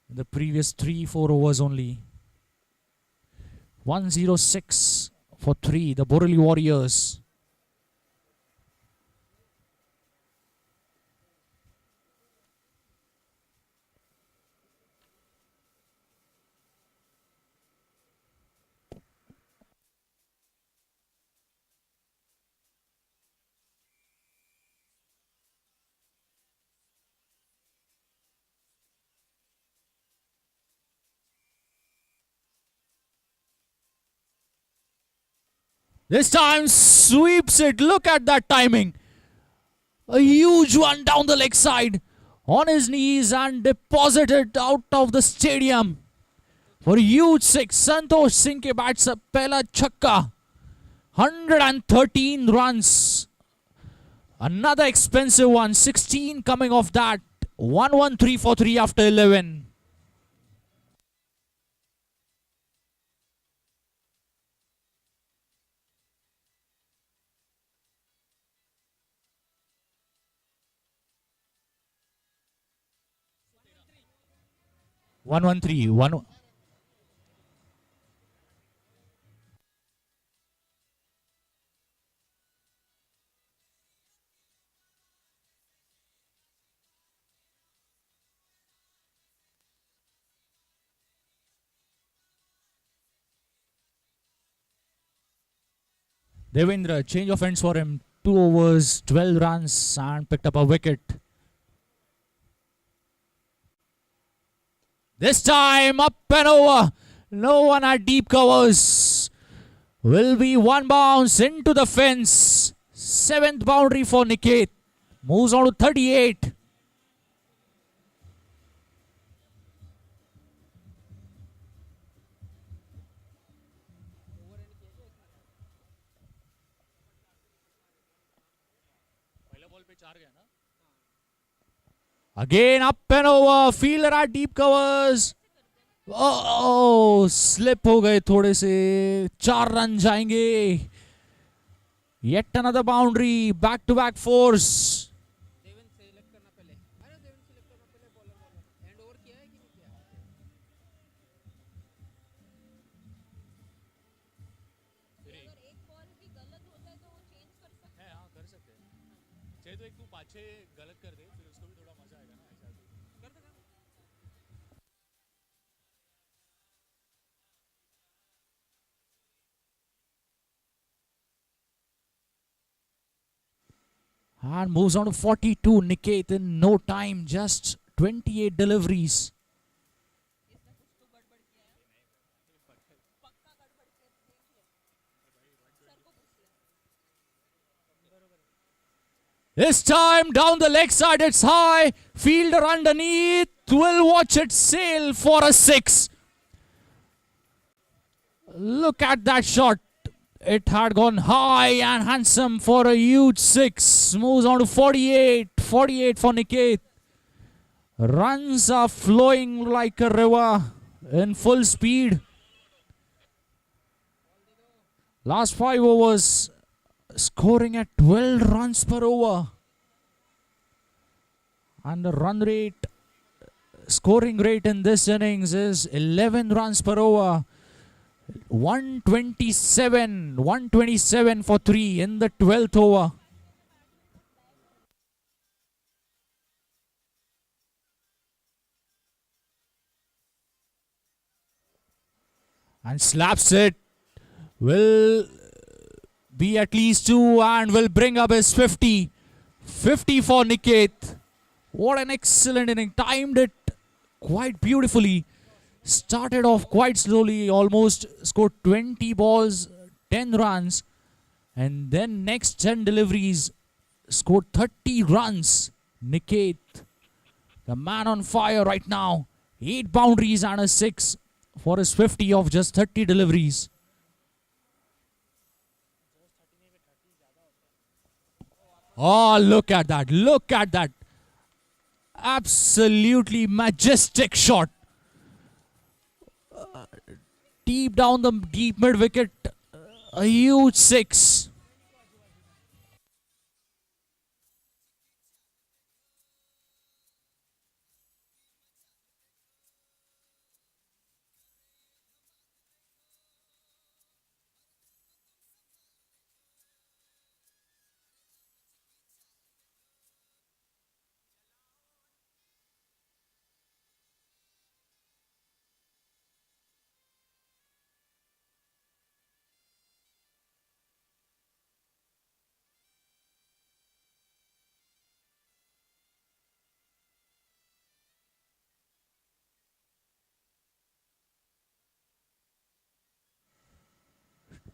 in the previous 3-4 overs only. 106 for 3, the Borivali Warriors. This time sweeps it. Look at that timing. A huge one down the leg side. On his knees and deposited out of the stadium. For a huge 6. Santosh Singh ke bats a pehla chakka. 113 runs. Another expensive one. 16 coming off that. 113 for 3 after 11. One, 1-3. Devendra, change of ends for him. 2 overs, 12 runs and picked up a wicket. This time up and over. No one at deep covers. Will be one bounce into the fence. 7th boundary for Niket. Moves on to 38. Again up and over. Fielder at deep covers. Oh, slip हो गए थोड़े से. 4 run जाएंगे. Yet another boundary. Back-to-back fours. And moves on to 42. Niket in no time. Just 28 deliveries. This time down the leg side, it's high. Fielder underneath will watch it sail for a 6. Look at that shot. It had gone high and handsome for a huge 6. Moves on to 48. 48 for Niket. Runs are flowing like a river in full speed. Last 5 overs. Scoring at 12 runs per over. And the run rate, scoring rate in this innings is 11 runs per over. 127 for 3 in the 12th over. And slaps it. Will be at least 2 and will bring up his 50. 50 for Niket. What an excellent inning. Timed it quite beautifully. Started off quite slowly. Almost scored 20 balls, 10 runs. And then next 10 deliveries scored 30 runs. Niket, the man on fire right now. 8 boundaries and a 6 for his 50 of just 30 deliveries. Oh, look at that. Look at that. Absolutely majestic shot. Deep down the deep mid wicket. A huge 6.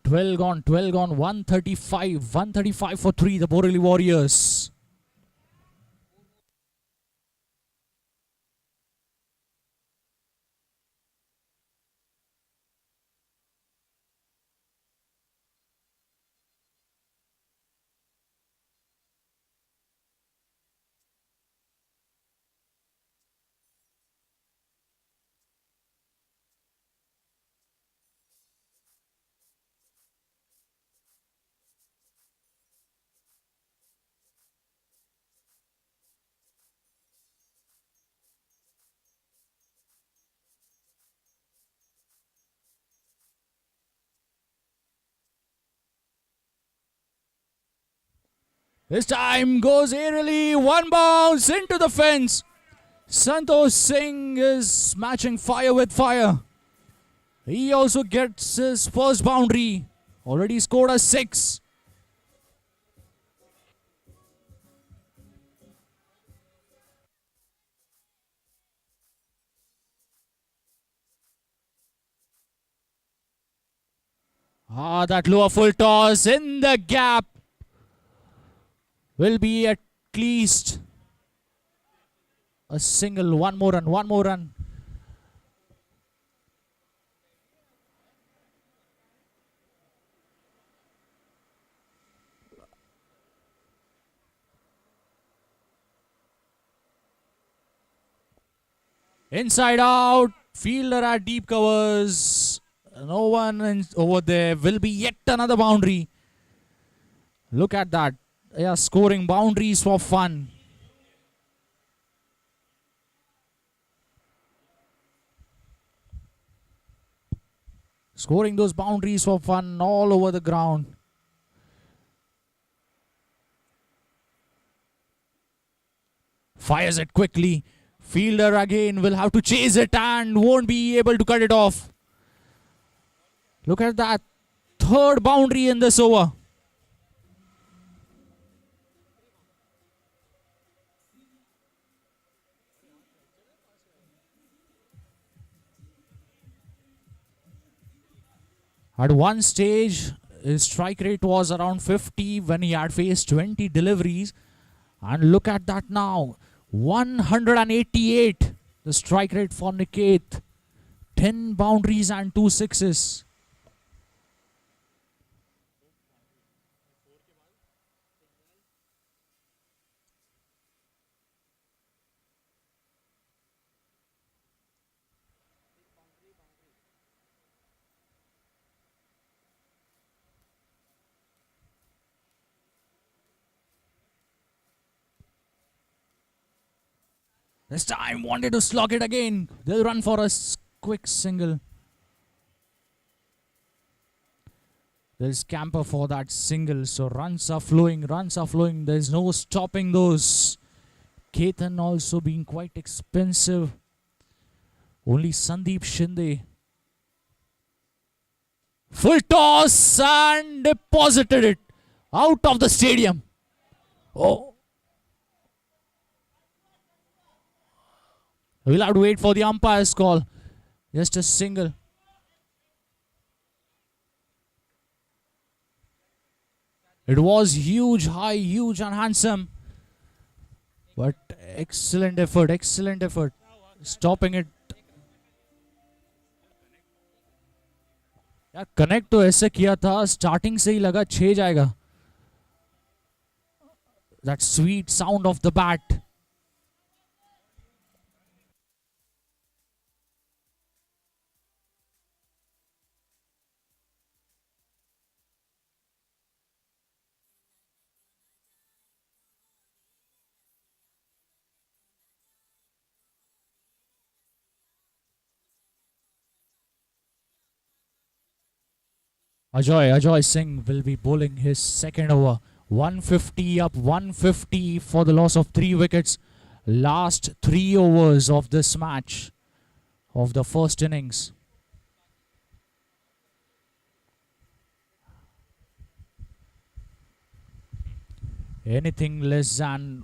Twelve gone, 135. 135 for 3, the Borivali Warriors. This time goes aerially, 1 bounce into the fence. Santosh Singh is matching fire with fire. He also gets his first boundary. Already scored a 6. That lower full toss in the gap will be at least a single. One more run. Inside out, fielder at deep covers. No one over there. Will be yet another boundary. Look at that. They are scoring boundaries for fun. Scoring those boundaries for fun all over the ground. Fires it quickly. Fielder again will have to chase it and won't be able to cut it off. Look at that. Third boundary in this over. At one stage, his strike rate was around 50 when he had faced 20 deliveries. And look at that now. 188. The strike rate for Niket. 10 boundaries and 2 sixes. This time wanted to slog it again. They'll run for a quick single. They'll scamper for that single. So runs are flowing. There's no stopping those. Ketan also being quite expensive. Only Sandeep Shinde. Full toss and deposited it out of the stadium. Oh. We'll have to wait for the umpire's call. Just a single. It was huge, high, huge and handsome. But excellent effort. Stopping it. यार connect तो ऐसे किया था starting से ही लगा 6 जाएगा. That sweet sound of the bat. Ajoy Singh will be bowling his second over. 150 up, 150 for the loss of 3 wickets. Last 3 overs of this match, of the first innings. Anything less than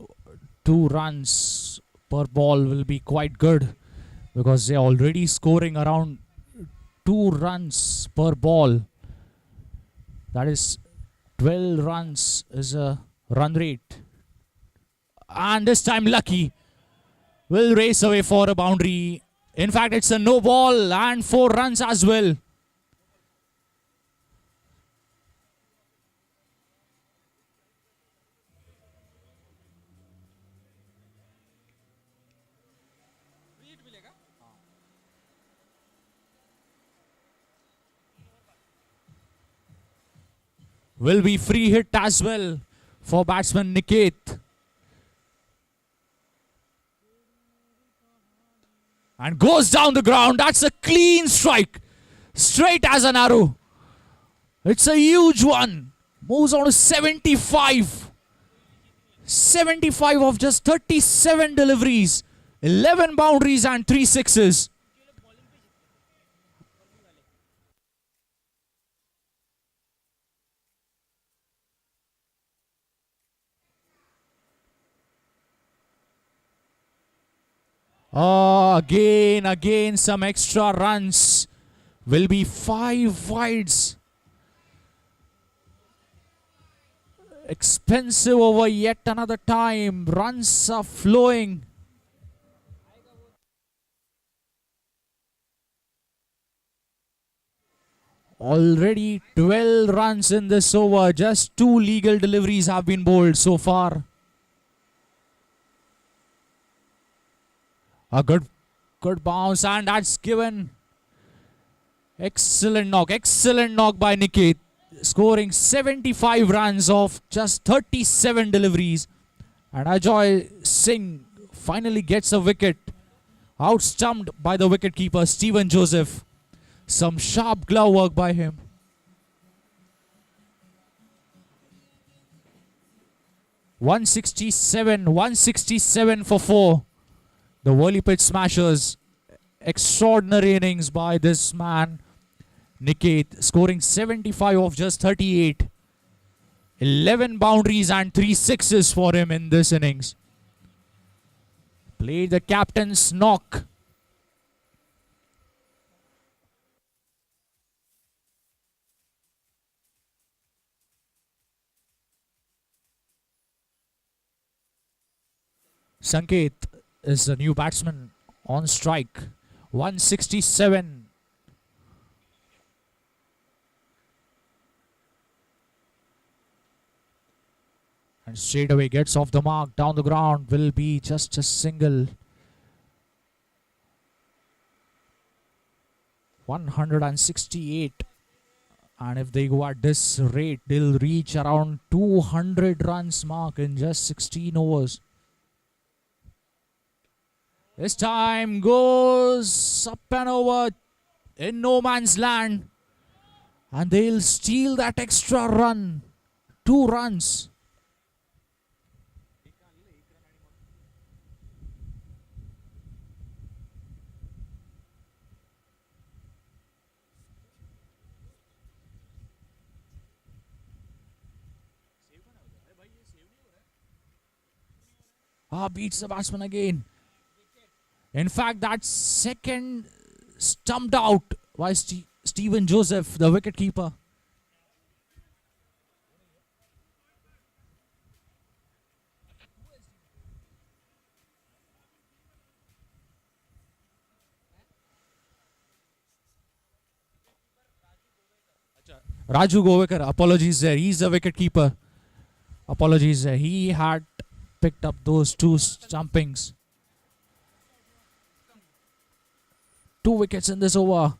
2 runs per ball will be quite good, because they are already scoring around 2 runs per ball. That is 12 runs is a run rate. And this time Lucky will race away for a boundary. In fact, it's a no ball and 4 runs as well. Will be free hit as well for batsman Niket. And goes down the ground. That's a clean strike. Straight as an arrow. It's a huge one. Moves on to 75. 75 of just 37 deliveries. 11 boundaries and 3 sixes. Oh, again some extra runs. Will be 5 wides. Expensive over yet another time. Runs are flowing. Already 12 runs in this over. Just 2 legal deliveries have been bowled so far. A good bounce, and that's given. Excellent knock by Niket. scoring 75 runs off just 37 deliveries. And Ajoy Singh finally gets a wicket, out-stumped by the wicketkeeper Stephen Joseph. Some sharp glove work by him. $167 for 4. The Worli pitch smashers. Extraordinary innings by this man, Niket, scoring 75 of just 38. 11 boundaries and 3 sixes for him in this innings. Played the captain's knock. Sanket is the new batsman on strike. 167. And straight away gets off the mark. Down the ground will be just a single. 168. And if they go at this rate, they'll reach around 200 runs mark in just 16 overs. This time goes up and over in no man's land. And they'll steal that extra run. 2 runs. Beats the batsman again. In fact, that second stumped out by Stephen Joseph, the wicketkeeper. Raju Govekar, apologies there. He's the wicketkeeper. Apologies there. He had picked up those 2 stumpings. 2 wickets in this over.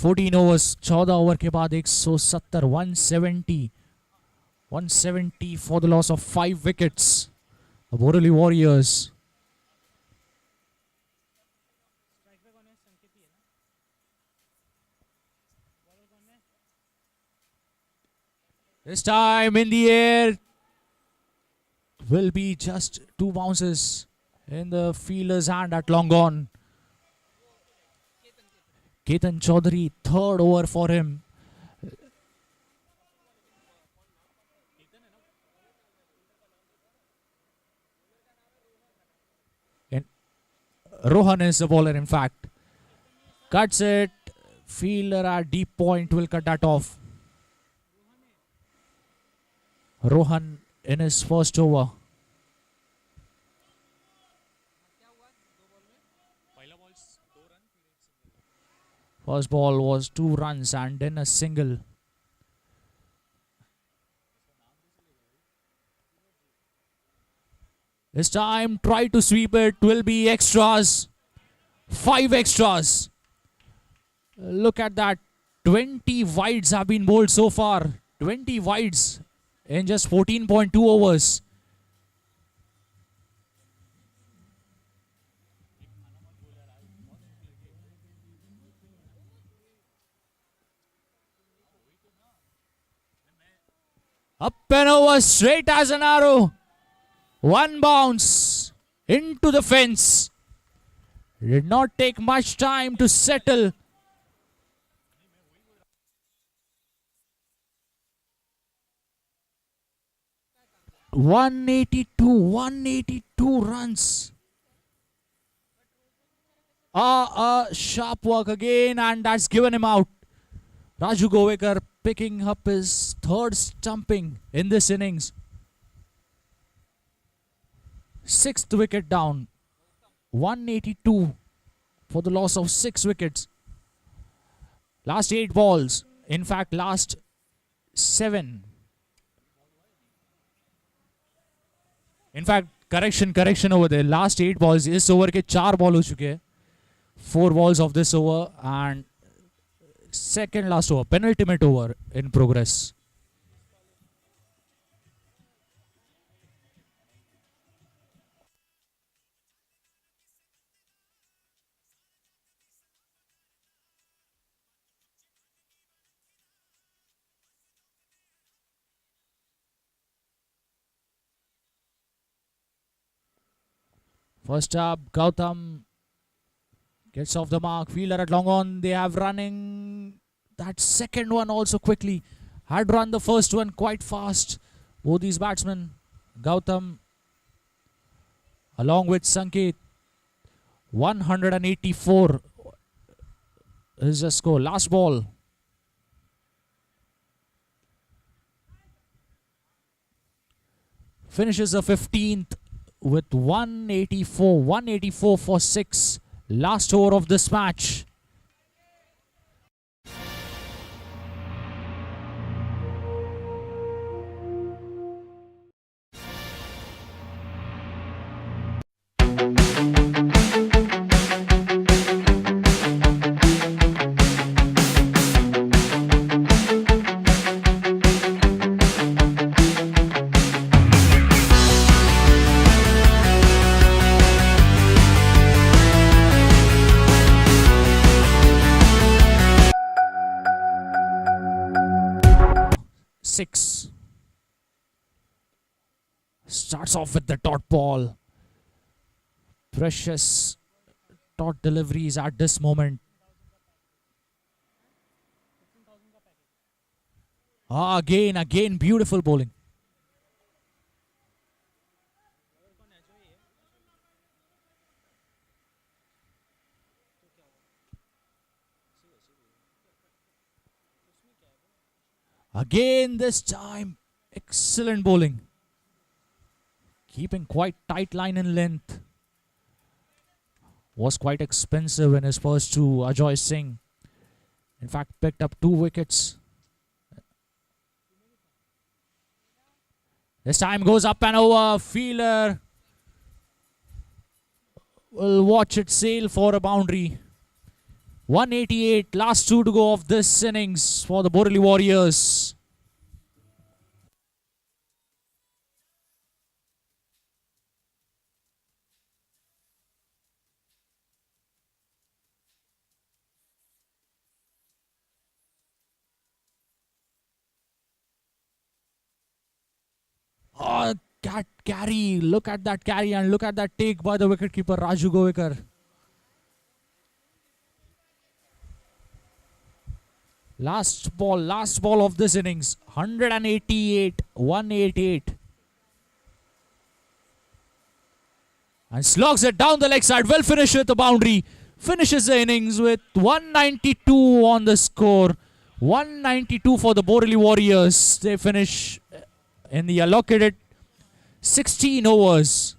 Fourteen overs 14 over के बाद 170 170 for the loss of 5 wickets. The Borivali Warriors. This time in the air will be just 2 bounces in the fielder's hand at long on. Ketan Chaudhary, 3rd over for him. And Rohan is the bowler, in fact. Cuts it. Fielder at deep point will cut that off. Rohan in his first over. First ball was 2 runs and then a single. This time try to sweep it, will be extras. 5 extras. Look at that. 20 wides have been bowled so far. 20 wides in just 14.2 overs. Up and over, straight as an arrow. 1 bounce into the fence. Did not take much time to settle. $182 runs. Sharp work again, and that's given him out. Raju Govekar picking up his 3rd stumping in this innings. 6th wicket down. 182 for the loss of 6 wickets. Last 8 balls. In fact, last 7. In fact, correction over there. Last 8 balls. इस over के 4 ball हो चुके हैं. 4 balls of this over and second last over, penultimate over in progress. First up, Gautam gets off the mark. Fielder at long on. They have running that second one also quickly. Had run the first one quite fast. Both these batsmen, Gautam along with Sanket. 184 is the score. Last ball. Finishes the 15th with 184. 184 for 6. Last over of this match. Six. Starts off with the dot ball. Precious dot deliveries at this moment. Again, beautiful bowling. Again this time, excellent bowling. Keeping quite tight line and length. Was quite expensive in his first two, Ajoy Singh. In fact, picked up 2 wickets. This time goes up and over. Fielder will watch it sail for a boundary. 188, last 2 to go of this innings for the Borivali Warriors. Oh, that carry. Look at that carry and look at that take by the wicketkeeper Raju Govekar. Last ball of this innings. 188, 188. And slogs it down the leg side. Well finished with the boundary. Finishes the innings with 192 on the score. 192 for the Borivali Warriors. They finish in the allocated 16 overs.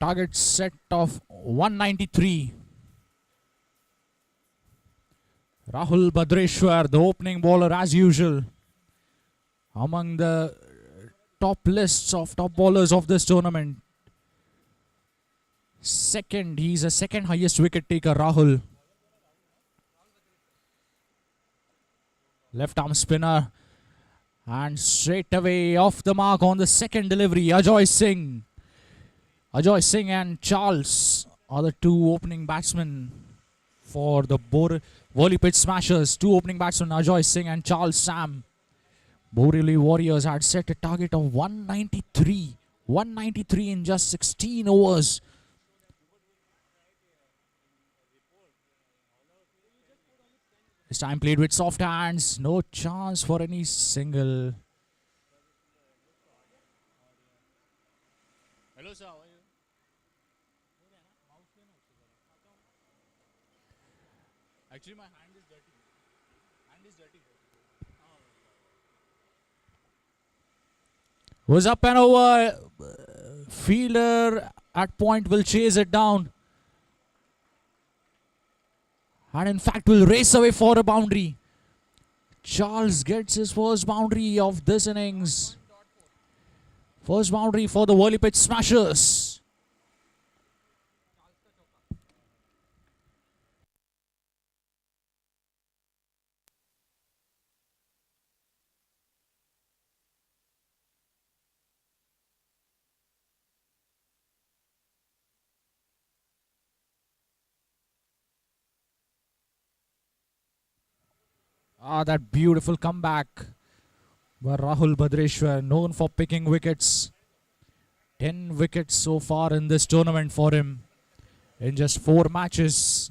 Target set of 193. Rahul Bhadreshwar, the opening bowler as usual, among the top lists of top bowlers of this tournament. Second, he's a second highest wicket taker, Rahul. Left arm spinner. And straight away off the mark on the second delivery, Ajoy Singh. Ajoy Singh and Charles are the two opening batsmen for the WORLI pitch smashers. Two opening batsmen, Ajoy Singh and Charles Sam. Borivali Warriors had set a target of 193. 193 in just 16 overs. This time played with soft hands. No chance for any single. Hello, sir. How are you? Actually, my hand is dirty. Hand is dirty. Was up and over. Fielder at point will chase it down. And in fact will race away for a boundary. Charles gets his first boundary of this innings. First boundary for the WORLI pitch smashers. Ah, that beautiful comeback by Rahul Bhadreshwar, known for picking wickets. 10 wickets so far in this tournament for him in just 4 matches.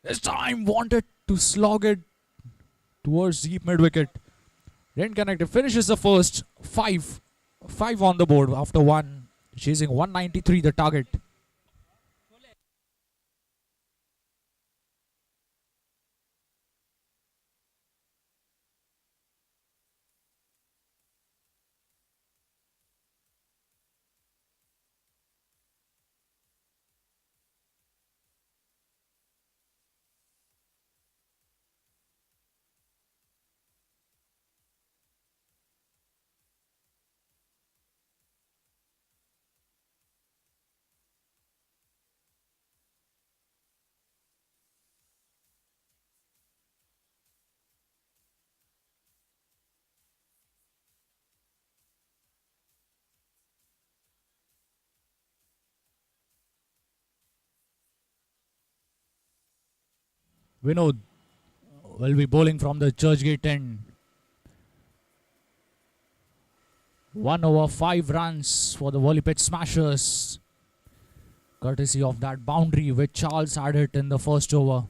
This time wanted to slog it towards deep mid wicket. Didn't connect it. Finishes the first 5. 5 on the board after 1. Chasing 193 the target. Vinod will be bowling from the Churchgate end. 1 over 5 runs for the WORLI pitch smashers. Courtesy of that boundary which Charles had hit in the first over.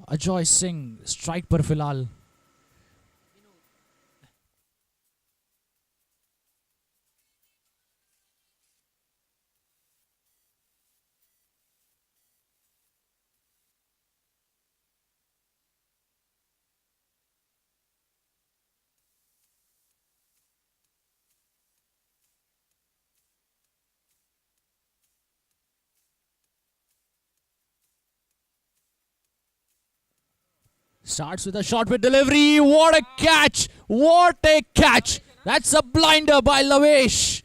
Ajoy Singh, strike per filal. Starts with a shot with delivery. What a catch! What a catch! That's a blinder by Lavesh.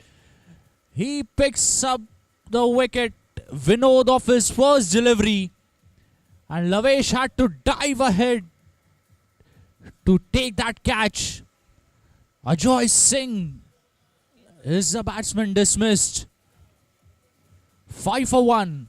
He picks up the wicket. Vinod off his first delivery. And Lavesh had to dive ahead to take that catch. Ajoy Singh is the batsman dismissed. 5 for 1.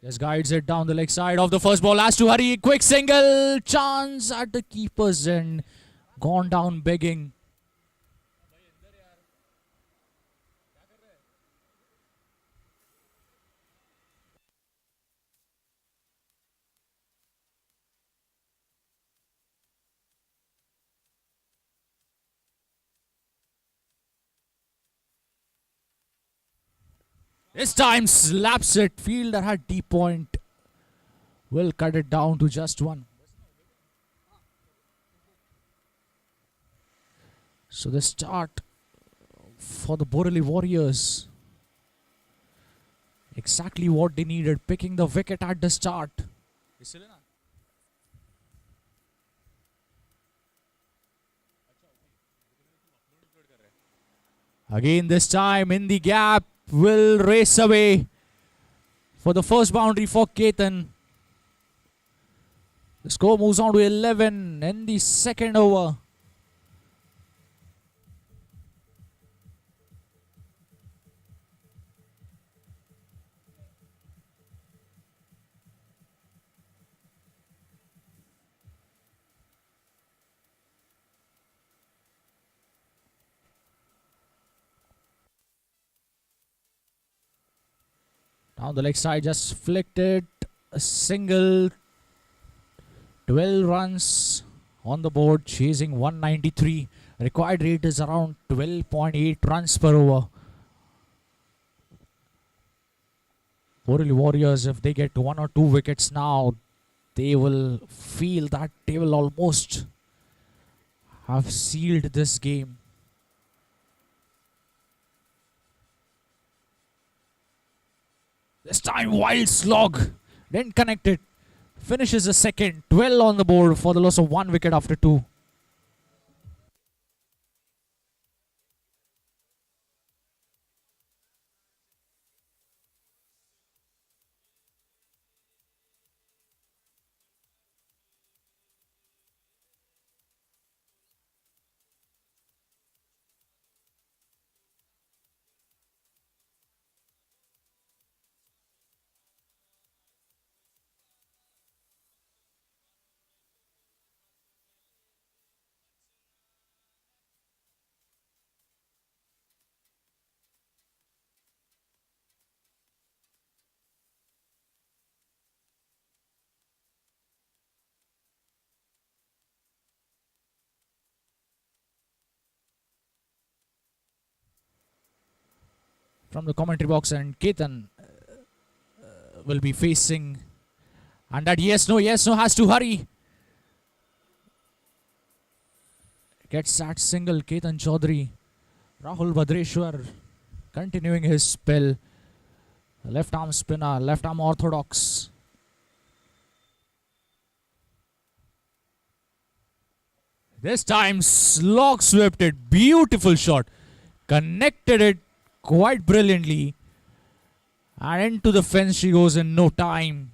Just guides it down the leg side of the first ball. Has to hurry. Quick single. Chance at the keeper's end. Gone down begging. This time slaps it. Fielder had deep point. Will cut it down to just one. So the start for the Borivali Warriors. Exactly what they needed. Picking the wicket at the start. Again this time in the gap. Will race away for the first boundary for Ketan. The score moves on to 11 in the second over. Down the leg side, just flicked it. A single. 12 runs on the board, chasing 193. Required rate is around 12.8 runs per over. Borivali Warriors, if they get 1 or 2 wickets now, they will feel that they will almost have sealed this game. This time wild slog, didn't connect it. Finishes the second, 12 on the board for the loss of 1 wicket after 2. From the commentary box, and Ketan will be facing, and that yes no has to hurry. Gets that single. Ketan Chaudhary. Rahul Bhadreshwar continuing his spell. Left arm spinner, left arm orthodox. This time slog swept it. Beautiful shot. Connected it quite brilliantly, and into the fence she goes in no time.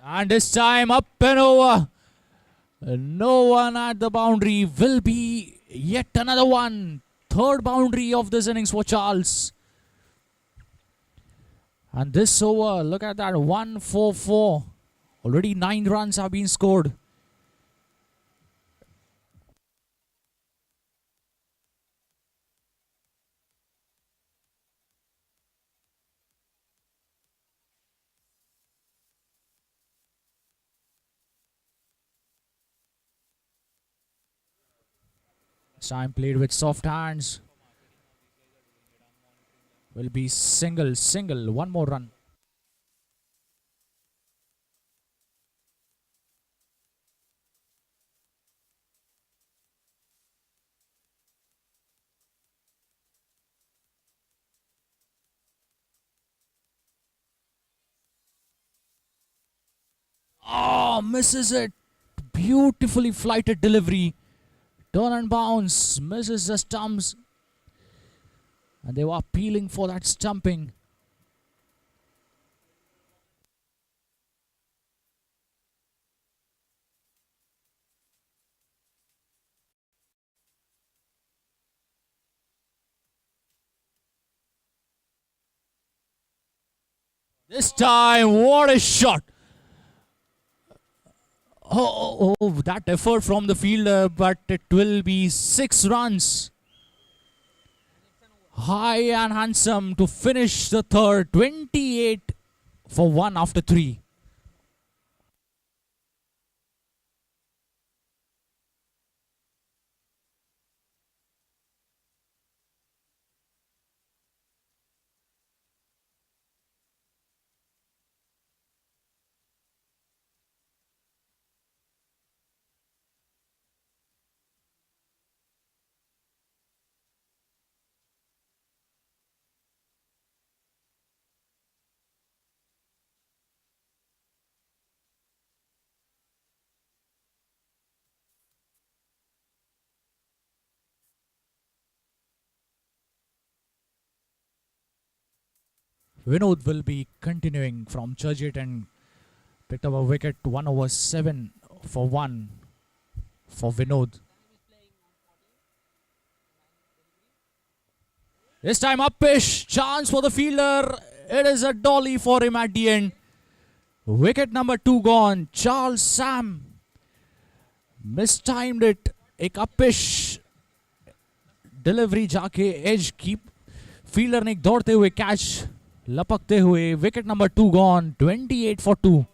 And this time up and over. No one at the boundary. Will be yet another one. Third boundary of this innings for Charles. And this over, look at that, 1-4-4. Already 9 runs have been scored. This time played with soft hands. Will be single, one more run. Oh, misses it. Beautifully flighted delivery. Turn and bounce. Misses the stumps. And they were appealing for that stumping. This time, what a shot! That effort from the fielder, but it will be 6 runs. High and handsome to finish the third, 28 for 1 after 3. Vinod will be continuing from Churchgate and picked up a wicket 1 over 7 for 1 for Vinod. This time uppish, chance for the fielder. It is a dolly for him at the end. Wicket number 2 gone. Charles Sam mistimed it. एक uppish delivery जाके as की fielder ने एक दौड़ते हुए catch लपकते हुए. Wicket number 2 gone. 28 for 2.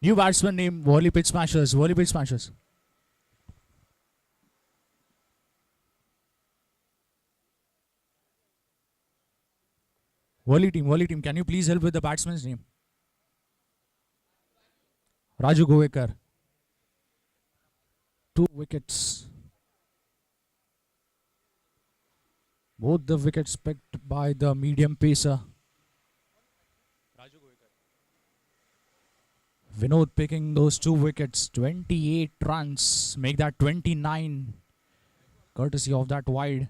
New batsman named WORLI Pitch Smashers. WORLI Pitch Smashers. WORLI team, can you please help with the batsman's name? Raju Govekar. 2 wickets. Both the wickets picked by the medium pacer. Vinod picking those 2 wickets. 28 runs. Make that 29. Courtesy of that wide.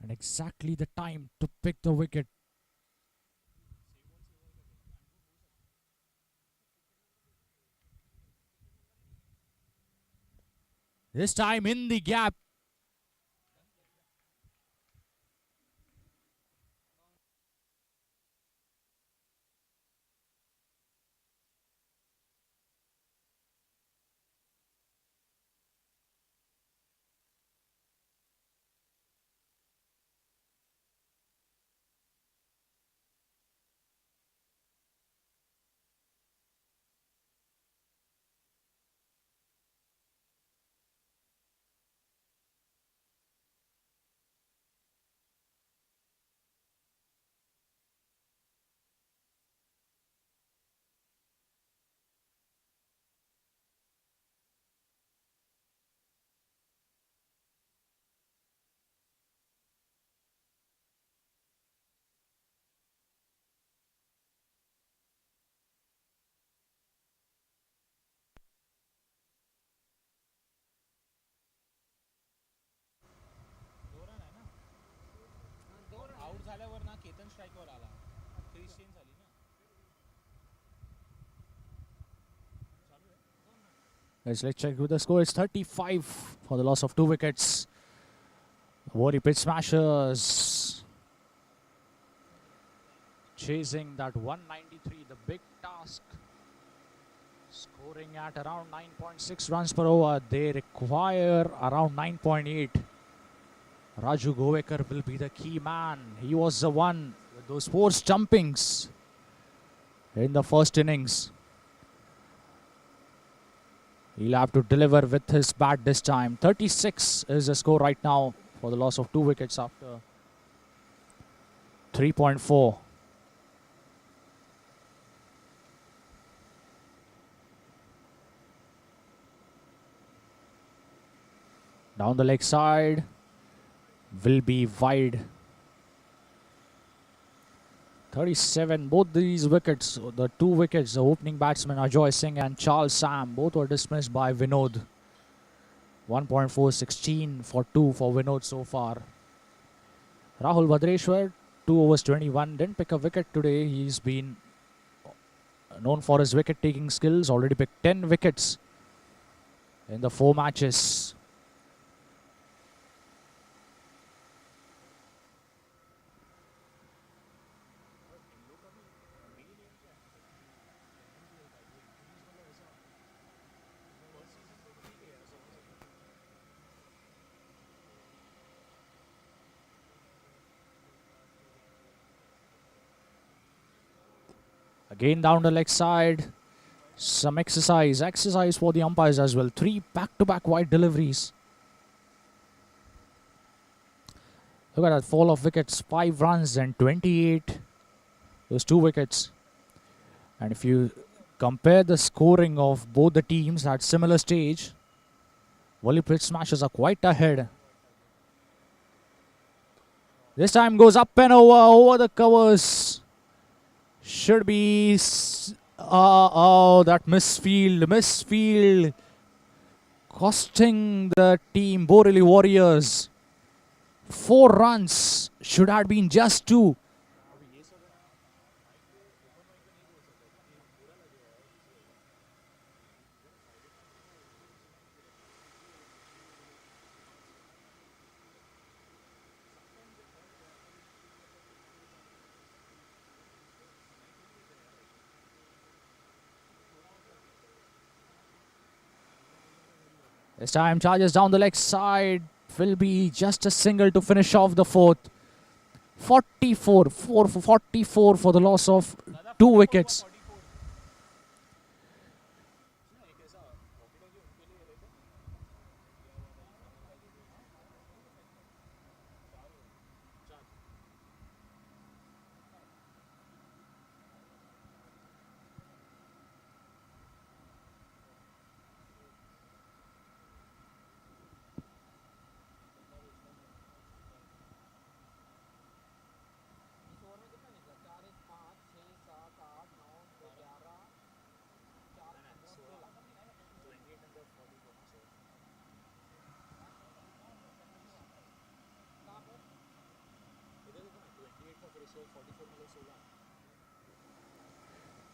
And exactly the time to pick the wicket. This time in the gap. Let's check with the score. It's 35 for the loss of 2 wickets. WORLI Pitch Smashers chasing that 193, the big task. Scoring at around 9.6 runs per over. They require around 9.8. Raju Govekar will be the key man. He was the one with those 4 stumpings in the first innings. He'll have to deliver with his bat this time. 36 is the score right now for the loss of 2 wickets after 3.4. Down the leg side. Will be wide. 37. Both these wickets, the two wickets, the opening batsmen Ajoy Singh and Charles Sam, both were dismissed by Vinod. 1.4, 16 for 2 for Vinod so far. Rahul Bhadreshwar, 2 overs 21, didn't pick a wicket today. He's been known for his wicket-taking skills. Already picked 10 wickets in the 4 matches. Again down the leg side. Some exercise for the umpires as well. 3 back-to-back wide deliveries. Look at that fall of wickets. 5 runs and 28. Those 2 wickets. And if you compare the scoring of both the teams at similar stage, WORLI pitch smashers are quite ahead. This time goes up and over the covers. Should be... oh, that misfield. Costing the team, Borivali Warriors. 4 runs. Should have been just 2. This time charges down the leg side. Will be just a single to finish off the 4th. 44 for the loss of 2 wickets.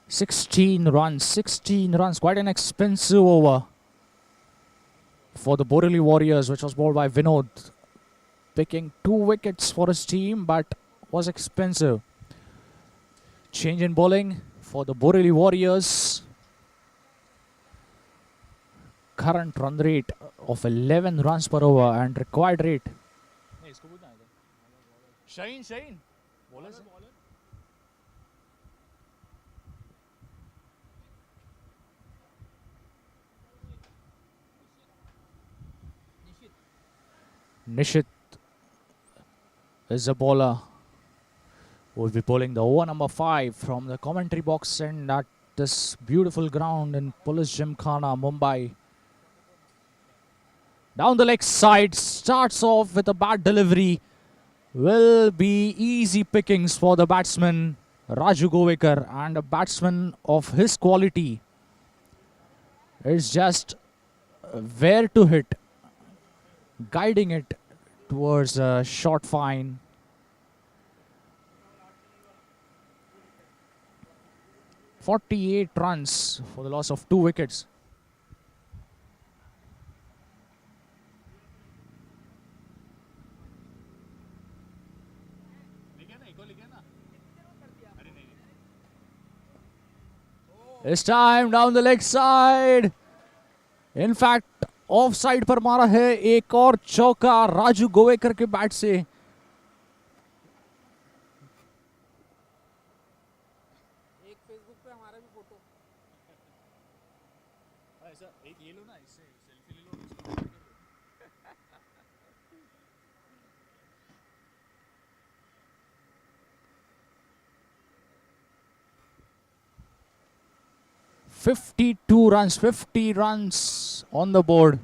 Sixteen runs, quite an expensive over for the Borivali Warriors, which was bowled by Vinod. Picking 2 wickets for his team, but was expensive. Change in bowling for the Borivali Warriors. Current run rate of 11 runs per over and required rate. Shaheen. Nishit is a bowler who will be bowling the over number 5 from the commentary box and at this beautiful ground in Police Gymkhana, Mumbai. Down the leg side, starts off with a bad delivery. Will be easy pickings for the batsman Raju Govekar, and a batsman of his quality. It's just where to hit, guiding it towards a short fine. .48 runs for the loss of 2 wickets. This time down the leg side. In fact, of side पर मारा है एक और चौका राजू गोवेकर के bat से. एक Facebook पे हमारा भी फोटो ऐसा एक ये लो ना, इससे सेल्फी ले लो. 52 runs, 50 runs on the board.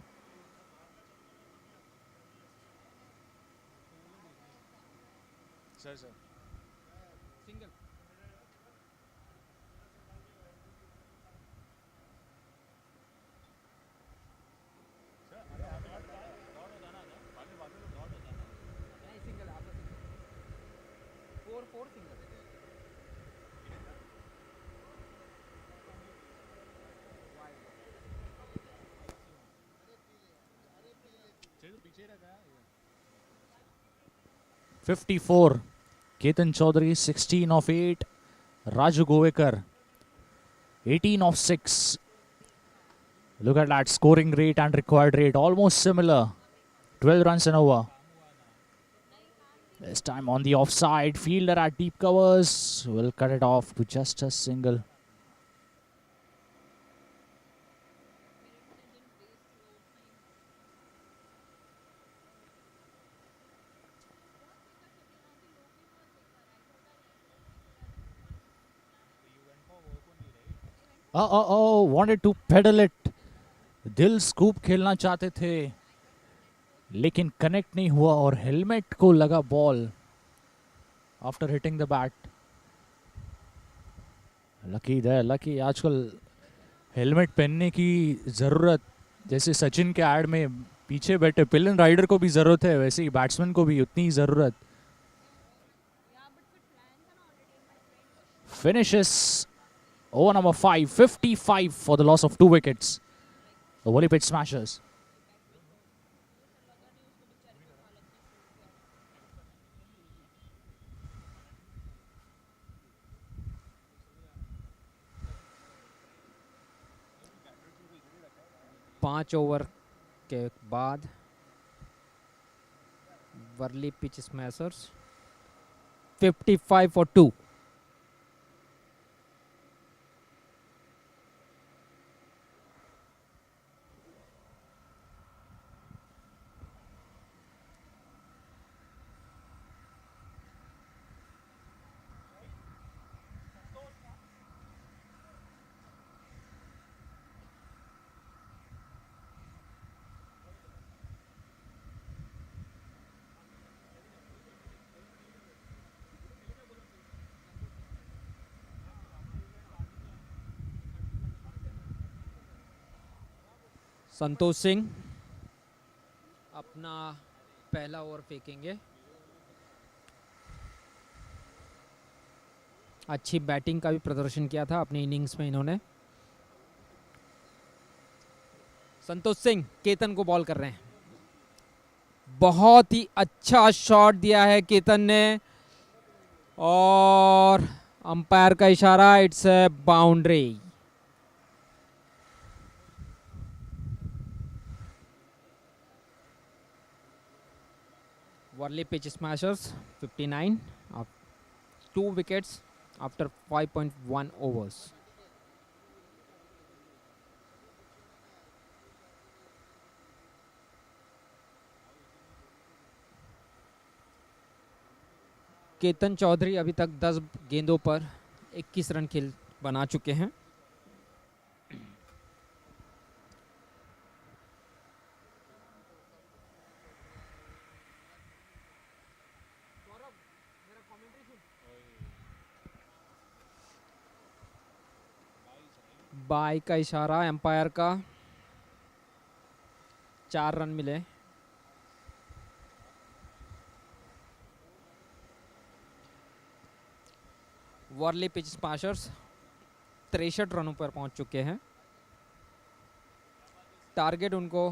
54. Ketan Chaudhary 16 of 8. Raju Govekar 18 of 6. Look at that scoring rate and required rate, almost similar. 12 runs an over. This time on the offside, fielder at deep covers will cut it off to just a single. Wanted to pedal it. दिल scoop खेलना चाहते थे लेकिन connect नहीं हुआ और helmet को लगा ball after hitting the bat. Lucky आजकल हेलमेट पहनने की ज़रूरत, जैसे सचिन के ऐड में पीछे बैठे पिलन राइडर को भी ज़रूरत है, वैसे ही बैट्समैन को भी उतनी ही ज़रूरत. Finishes over number 5, 55 for the loss of 2 wickets. The WORLI pitch smashers. पाँच ओवर के बाद Worli pitch smashers 55 for 2. Santosh Singh अपना पहला ओवर फेंकेंगे. अच्छी बैटिंग का भी प्रदर्शन किया था अपनी इनिंग्स में इन्होंने. संतोष सिंह केतन को बॉल कर रहे हैं. बहुत ही अच्छा शॉट दिया है केतन ने और अंपायर का इशारा, it's a boundary. Worli pitch smashers 59 of 2 wickets after 5.1 overs. Ketan Chaudhary अभी तक 10 गेंदों पर 21 रन खेल बना चुके हैं. बाई का इशारा एम्पायर का. 4 रन मिले. वर्ली पिच स्मैशर्स 63 रनों पर पहुंच चुके हैं. टारगेट उनको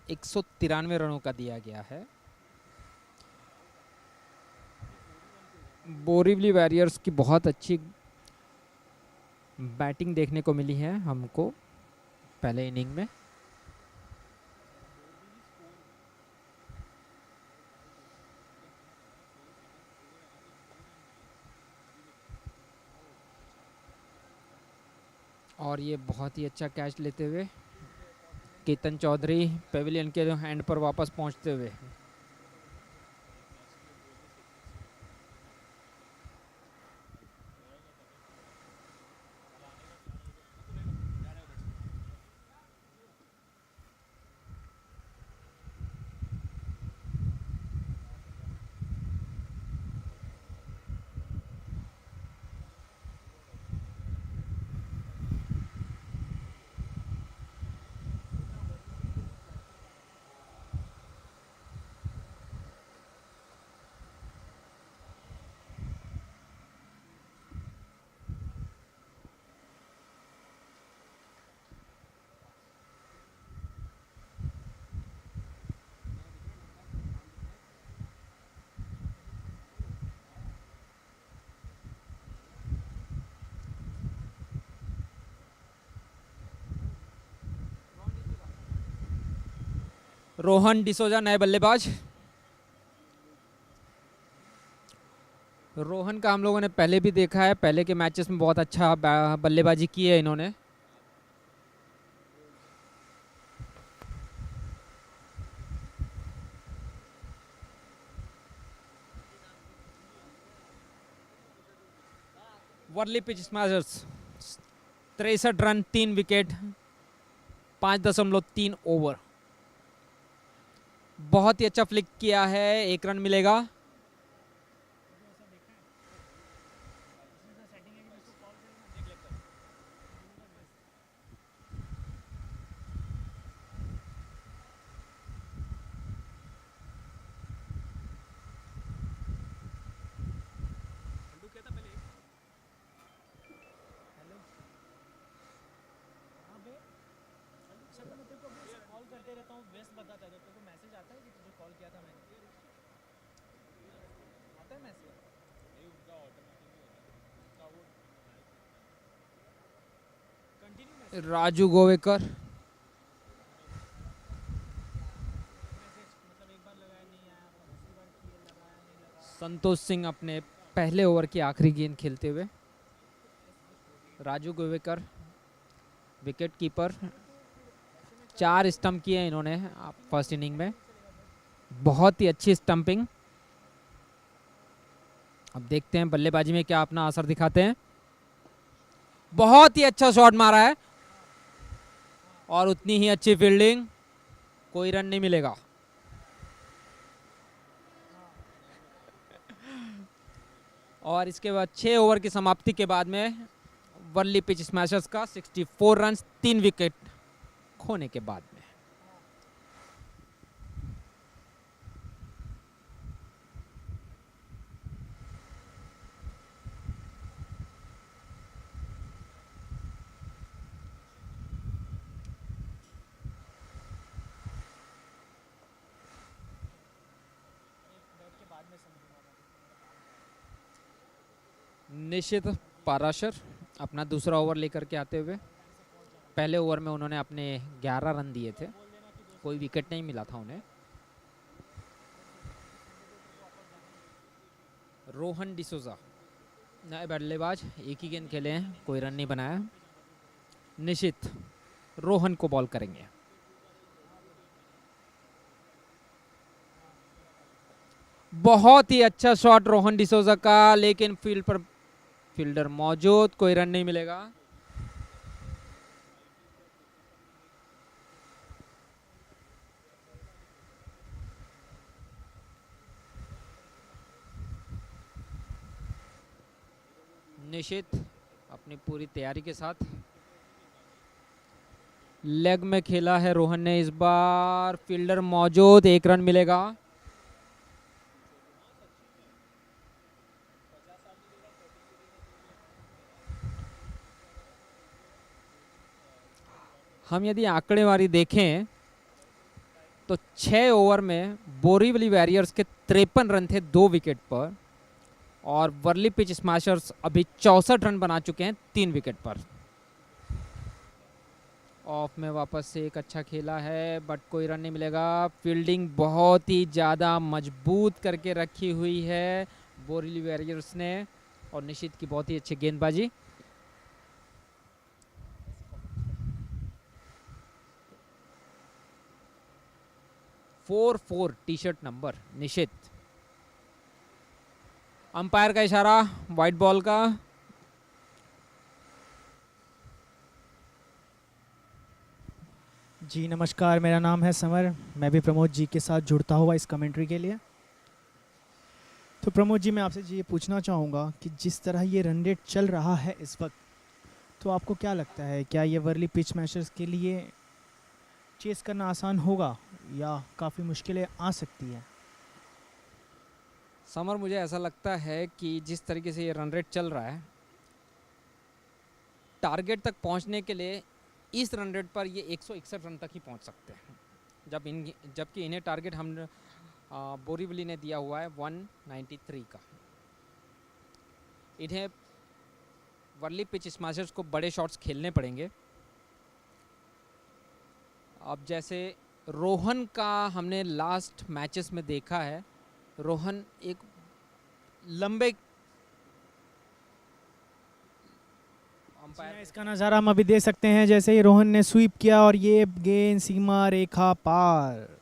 193 रनों का दिया गया है. बोरीवली वॉरियर्स की बहुत अच्छी बैटिंग देखने को मिली है हमको पहले इनिंग में. और ये बहुत ही अच्छा कैच लेते हुए केतन चौधरी पेविलियन के एंड पर वापस पहुंचते हुए. रोहन डिसोजा नए बल्लेबाज। रोहन का हम लोगों ने पहले भी देखा है, पहले के मैचेस में बहुत अच्छा बल्लेबाजी की है इन्होंने। Worli pitch smashers 63 run 3 wicket 5.3 over. बहुत ही अच्छा फ्लिक किया है, 1 रन मिलेगा। राजू गोवेकर, संतोष सिंह अपने पहले ओवर की आखिरी गेंद खेलते हुए। Raju Govekar wicket keeper, 4 stump किए इन्होंने फर्स्ट इनिंग में, बहुत ही अच्छी स्टंपिंग। अब देखते हैं बल्लेबाजी में क्या अपना असर दिखाते हैं। बहुत ही अच्छा शॉट मारा है और उतनी ही अच्छी फील्डिंग, कोई रन नहीं मिलेगा। और इसके बाद 6 ओवर की समाप्ति के बाद में वर्ली पिच स्मैशर्स का 64 रन 3 विकेट खोने के बाद में। निशित पाराशर अपना दूसरा ओवर लेकर के आते हुए, पहले ओवर में उन्होंने अपने 11 रन दिए थे, कोई विकेट नहीं मिला था उन्हें। रोहन डिसोजा नए बल्लेबाज, एक ही गेंद खेले हैं, कोई रन नहीं बनाया। निशित रोहन को बॉल करेंगे। बहुत ही अच्छा शॉट रोहन डिसोजा का, लेकिन फील्ड पर फील्डर मौजूद, कोई रन नहीं मिलेगा। निशित अपनी पूरी तैयारी के साथ लेग में खेला है रोहन ने इस बार, फील्डर मौजूद, 1 रन मिलेगा। हम यदि आंकड़ेवारी देखें तो 6 ओवर में बोरीवली वॉरियर्स के 53 रन थे 2 विकेट पर, और वर्ली पिच स्मैशर्स अभी 64 रन बना चुके हैं 3 विकेट पर। ऑफ में वापस से एक अच्छा खेला है बट कोई रन नहीं मिलेगा। फील्डिंग बहुत ही ज़्यादा मजबूत करके रखी हुई है बोरीवली वॉरियर्स ने, और निशित की बहुत ही अच्छी गेंदबाजी। फोर टी शर्ट नंबर निशित। अंपायर का इशारा वाइट बॉल का। जी नमस्कार, मेरा नाम है समर, मैं भी प्रमोद जी के साथ जुड़ता हुआ इस कमेंट्री के लिए। तो प्रमोद जी, मैं आपसे ये पूछना चाहूँगा कि जिस तरह ये रन रेट चल रहा है इस वक्त, तो आपको क्या लगता है, क्या ये वर्ली पिच मैचर्स के लिए चेस करना आसान होगा या काफ़ी मुश्किलें आ सकती हैं? समर, मुझे ऐसा लगता है कि जिस तरीके से ये रन रेट चल रहा है, टारगेट तक पहुंचने के लिए इस रन रेट पर ये 161 रन तक ही पहुंच सकते हैं, जबकि इन्हें टारगेट हम बोरीवली ने दिया हुआ है 193 का। इन्हें वर्ली पिच स्मैशर्स को बड़े शॉट्स खेलने पड़ेंगे। अब जैसे रोहन का हमने लास्ट मैचेस में देखा है, रोहन एक लंबे जी, इसका नज़ारा हम अभी देख सकते हैं, जैसे ही रोहन ने स्वीप किया और ये गेंद सीमा रेखा पार।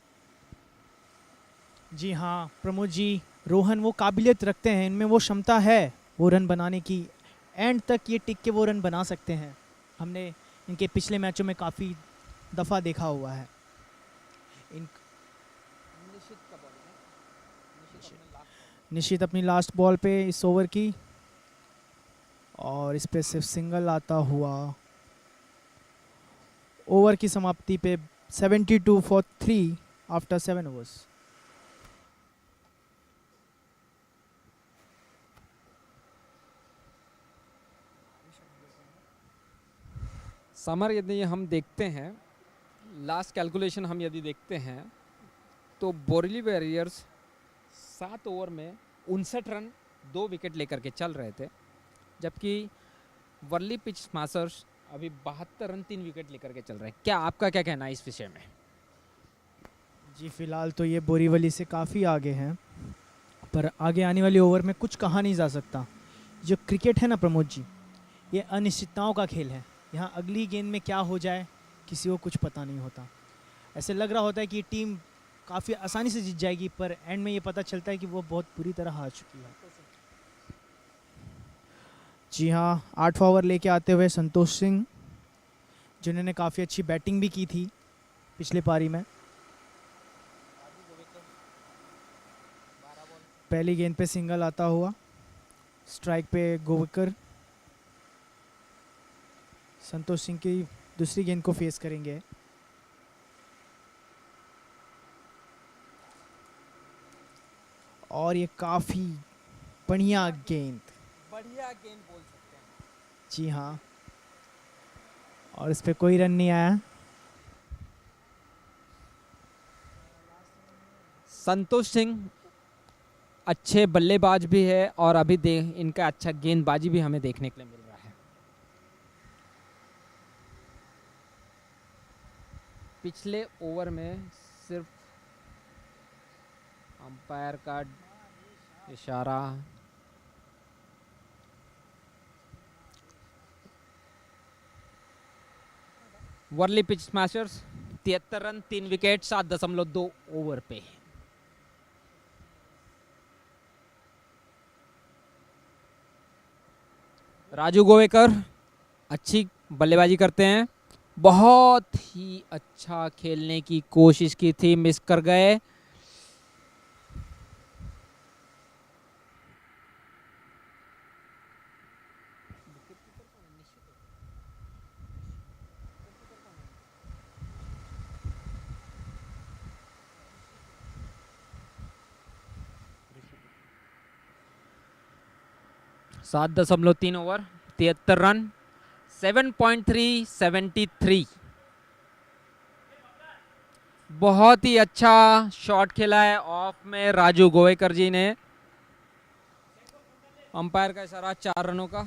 जी हाँ प्रमोद जी, रोहन वो काबिलियत रखते हैं, इनमें वो क्षमता है वो रन बनाने की, एंड तक ये टिक के वो रन बना सकते हैं। हमने इनके पिछले मैचों में काफ़ी दफ़ा देखा हुआ है। निशित अपनी लास्ट बॉल पे इस ओवर की, और इस पे सिर्फ सिंगल आता हुआ ओवर की समाप्ति पे 72 फॉर 3 आफ्टर 7 ओवर्स। समर यदि हम देखते हैं, लास्ट कैलकुलेशन हम यदि देखते हैं तो बोरेली वॉरियर्स 7 ओवर में 59 रन 2 विकेट लेकर के चल रहे थे, जबकि वर्ली पिच स्मैशर्स अभी 72 रन 3 विकेट लेकर के चल रहे हैं। क्या आपका क्या कहना है इस विषय में? जी फ़िलहाल तो ये बोरीवली से काफ़ी आगे हैं, पर आगे आने वाली ओवर में कुछ कहा नहीं जा सकता। जो क्रिकेट है ना प्रमोद जी, ये अनिश्चितताओं का खेल है। यहाँ अगली गेंद में क्या हो जाए किसी को कुछ पता नहीं होता। ऐसे लग रहा होता है कि टीम काफ़ी आसानी से जीत जाएगी, पर एंड में ये पता चलता है कि वो बहुत बुरी तरह हार चुकी है। जी हाँ, 8वां ओवर लेके आते हुए संतोष सिंह, जिन्होंने काफ़ी अच्छी बैटिंग भी की थी पिछले पारी में। पहली गेंद पे सिंगल आता हुआ, स्ट्राइक पे गोवेकर। संतोष सिंह की दूसरी गेंद को फेस करेंगे। और ये काफ़ी बढ़िया गेंद बोल सकते हैं। जी हाँ, और इस पे कोई रन नहीं आया। संतोष सिंह अच्छे बल्लेबाज भी है, और अभी इनका अच्छा गेंदबाजी भी हमें देखने के लिए मिल रहा है। पिछले ओवर में सिर्फ अंपायर का इशारा, Worli pitch smashers 73 run 3 wicket 7.2 over पे। राजू गोवेकर अच्छी बल्लेबाजी करते हैं, बहुत ही अच्छा खेलने की कोशिश की थी, मिस कर गए। सात 7.3 ओवर 73 रन 7.373। बहुत ही अच्छा शॉट खेला है ऑफ में राजू गोवेकर जी ने। अंपायर का इशारा 4 रनों का।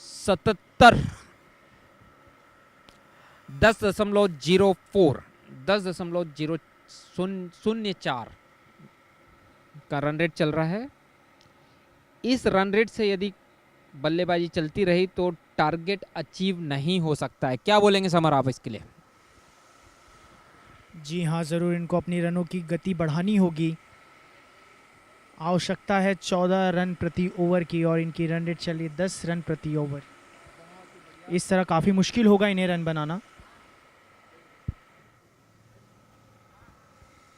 सतहत्तर 10.04 का रन रेट चल रहा है। इस रन रेट से यदि बल्लेबाजी चलती रही तो टारगेट अचीव नहीं हो सकता है। क्या बोलेंगे समर आप इसके लिए? जी हाँ, ज़रूर इनको अपनी रनों की गति बढ़ानी होगी। आवश्यकता है 14 रन प्रति ओवर की, और इनकी रन रेट चल रही है 10 रन प्रति ओवर। इस तरह काफ़ी मुश्किल होगा इन्हें रन बनाना।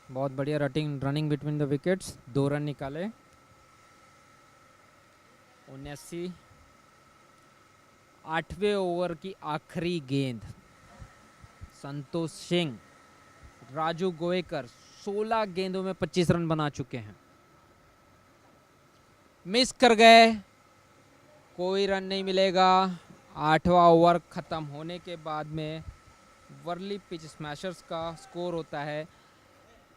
बहुत बढ़िया running between the wickets, 2 run निकाले। 79 8वें ओवर की आखिरी गेंद। संतोष सिंह, राजू गोवेकर 16 गेंदों में 25 रन बना चुके हैं, मिस कर गए, कोई रन नहीं मिलेगा। 8वां ओवर खत्म होने के बाद में वर्ली पिच स्मैशर्स का स्कोर होता है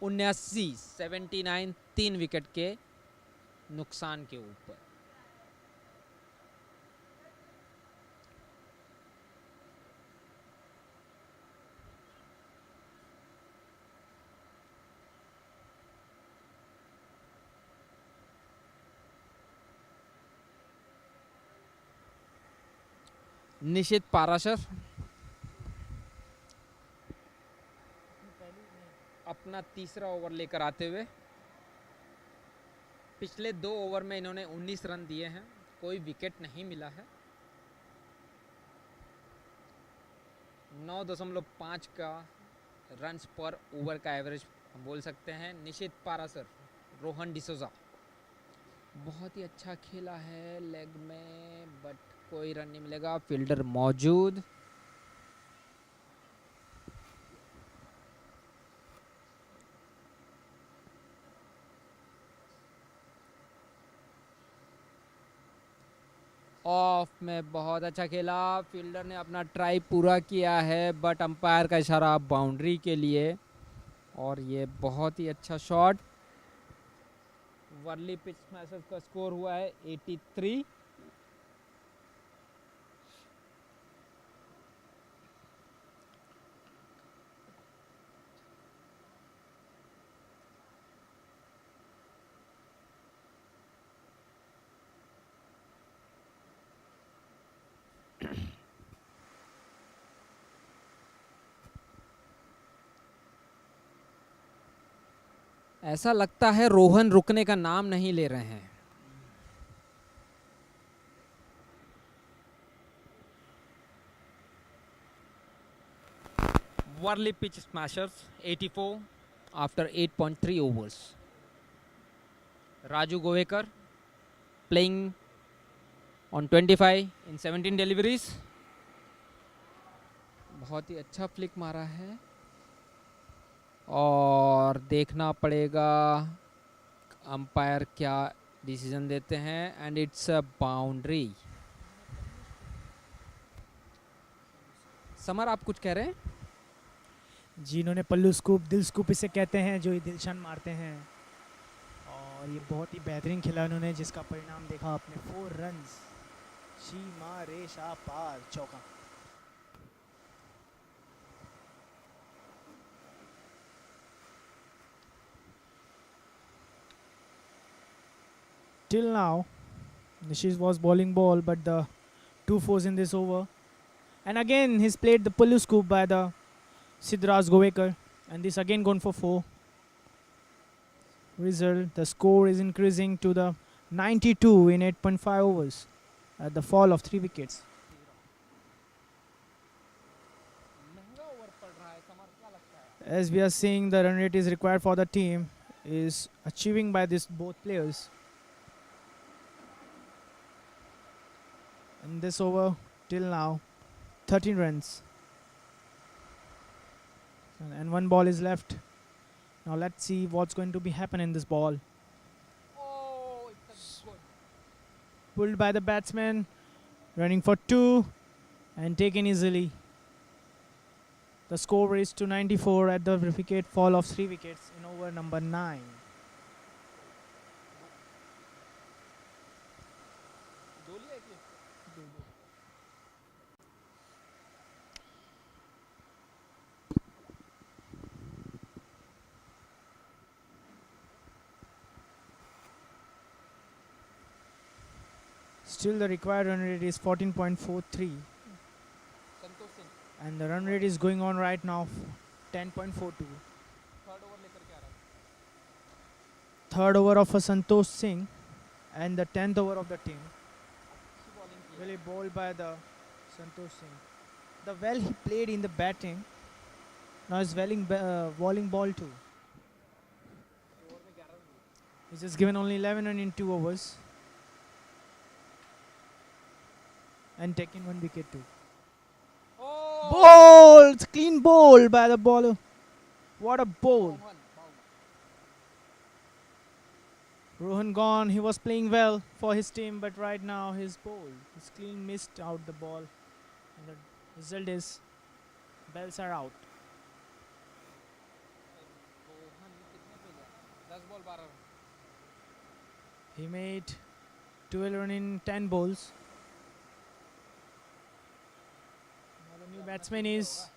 79 3 विकेट के नुकसान के ऊपर। निशित पाराशर अपना तीसरा ओवर लेकर आते हुए। पिछले 2 ओवर में इन्होंने 19 रन दिए हैं, कोई विकेट नहीं मिला है। 9.5 का रन्स पर ओवर का एवरेज हम बोल सकते हैं। निशित पाराशर, रोहन डिसोजा बहुत ही अच्छा खेला है लेग में, बट कोई रन नहीं मिलेगा। फील्डर मौजूद। ऑफ में बहुत अच्छा खेला, फील्डर ने अपना ट्राई पूरा किया है, बट अंपायर का इशारा बाउंड्री के लिए, और ये बहुत ही अच्छा शॉट। वर्ली पिच स्मैशर्स का स्कोर हुआ है 83। ऐसा लगता है रोहन रुकने का नाम नहीं ले रहे हैं। Worli pitch smashers 84 after 8.3 overs. Raju Govekar playing on 25 in 17 deliveries. बहुत ही अच्छा फ्लिक मारा है, और देखना पड़ेगा अंपायर क्या डिसीजन देते हैं। And it's a boundary. Summer, आप कुछ कह रहे हैं? जी, इन्होंने पल्लू स्कूप, दिल स्कूप इसे कहते हैं, जो ये दिलशन मारते हैं, और ये बहुत ही बेहतरीन खेला इन्होंने, जिसका परिणाम देखा आपने। 4 रन्स, शीमा रेशा पार, चौका। Till now, Nishish was bowling ball, but the 2 fours in this over. And again, he's played the pullu scoop by the Siddharaj Govekar. And this again gone for 4. Result, the score is increasing to the 92 in 8.5 overs at the fall of 3 wickets. As we are seeing, the run rate is required for the team is achieving by this both players. In this over, till now, 13 runs. And 1 ball is left. Now let's see what's going to be happening in this ball. Oh, it's good. Pulled by the batsman, running for 2 and taken easily. The score is to 94 at the wicket fall of 3 wickets in over number 9. Still the required run rate is 14.43. And the run rate is going on right now, 10.42. Third over of a Santosh Singh and the 10th over of the team. Really bowled by the Santosh Singh. The well he played in the batting, now is bowling ball too. He's just given only 11 runs in 2 overs. And taking 1 wicket too. Oh! Bowl! It's clean bowl by the bowler. What a bowl. Rohan gone. He was playing well for his team, but right now his bowl. He's clean missed out the ball. And the result is bells are out. He made 12 runs in 10 balls. Now the new batsman is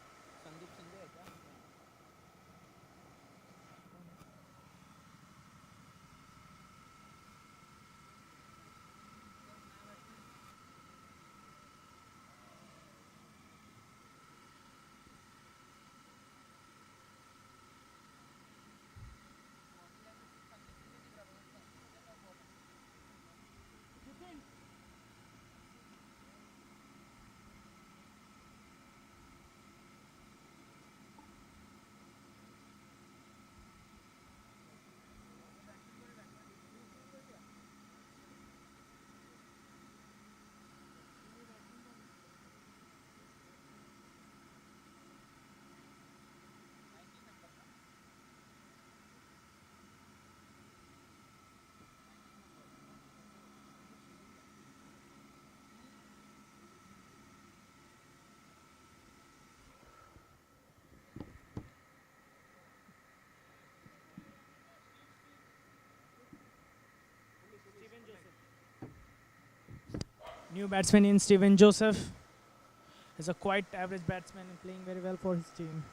New batsman in Steven Joseph. Is a quite average batsman and playing very well for his team.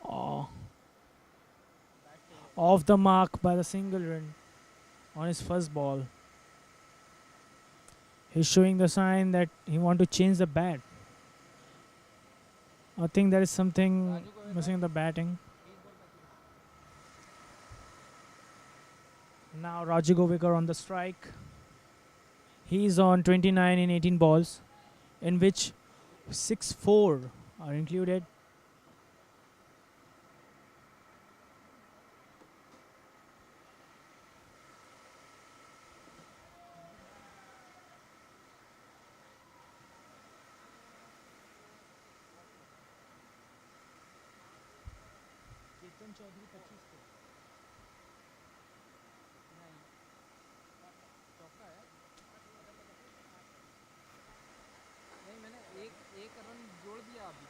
Oh. Off the mark by the single run on his first ball. He's showing the sign that he want to change the bat. I think there is something missing in the batting. Now Raju Govekar on the strike. He is on 29 in 18 balls, in which 6-4 are included. एक run जोड़ दिया अभी।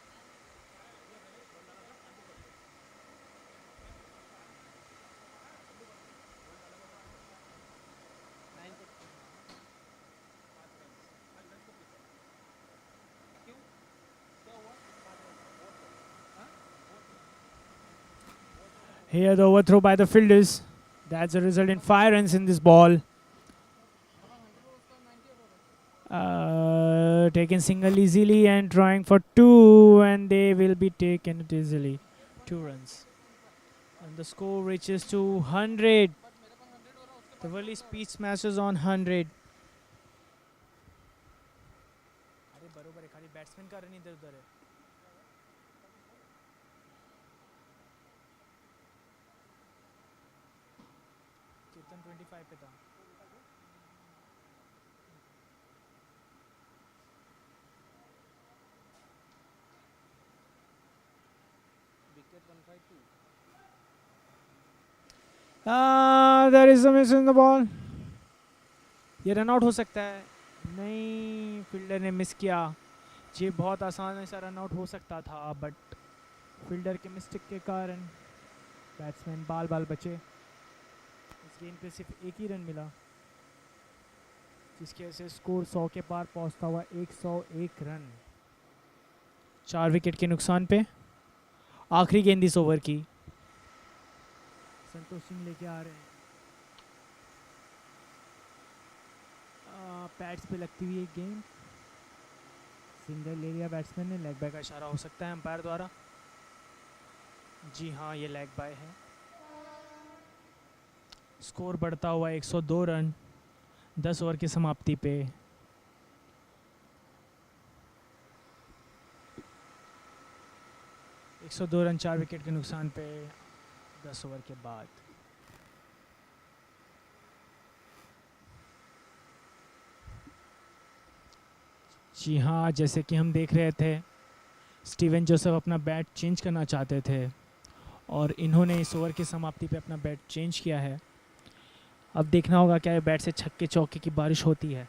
Here the overthrow by the fielders. That's a result in 5 runs in this ball. Taking single easily and trying for 2, and they will be taken it easily. 2 runs. And the score reaches to 100. The Worli speed smashes on 100. अरे बरोबर है, खाली batsman का run इधर उधर है। कीर्तन 25 पे था। There is a miss in the ball. ये रन आउट हो सकता है। नहीं, फील्डर ने मिस किया। ये बहुत आसान सा रन आउट हो सकता था, बट फील्डर के मिस्टेक के कारण बैट्समैन बाल बाल बचे। इस गेंद पे सिर्फ एक ही रन मिला, जिसकी वजह से स्कोर 100 के पार पहुंचता हुआ 101 रन। 4 विकेट के नुकसान पे आखिरी गेंद इस ओवर की संतोष सिंह लेके आ रहे हैं। पैड्स पे लगती हुई एक गेंद, सिंगल ले लिया बैट्समैन ने। लेग बाय का इशारा हो सकता है अंपायर द्वारा। जी हाँ, ये लेग बाय है। स्कोर बढ़ता हुआ 102 रन 10 ओवर की समाप्ति पे। एक 102 रन 4 विकेट के नुकसान पे 10 ओवर के बाद। जी हाँ, जैसे कि हम देख रहे थे, स्टीवन जोसेफ अपना बैट चेंज करना चाहते थे और इन्होंने इस ओवर की समाप्ति पे अपना बैट चेंज किया है। अब देखना होगा क्या ये बैट से छक्के चौके की बारिश होती है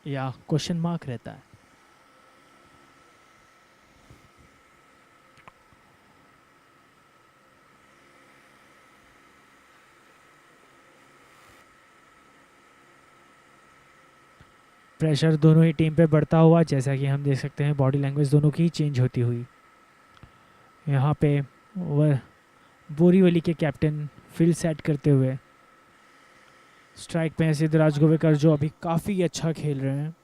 या क्वेश्चन मार्क रहता है। प्रेशर दोनों ही टीम पे बढ़ता हुआ, जैसा कि हम देख सकते हैं बॉडी लैंग्वेज दोनों की ही चेंज होती हुई। यहाँ पे बोरीवली के कैप्टन फील्ड सेट करते हुए स्ट्राइक पे हैं सिद्धराज गोवेकर, जो अभी काफ़ी अच्छा खेल रहे हैं।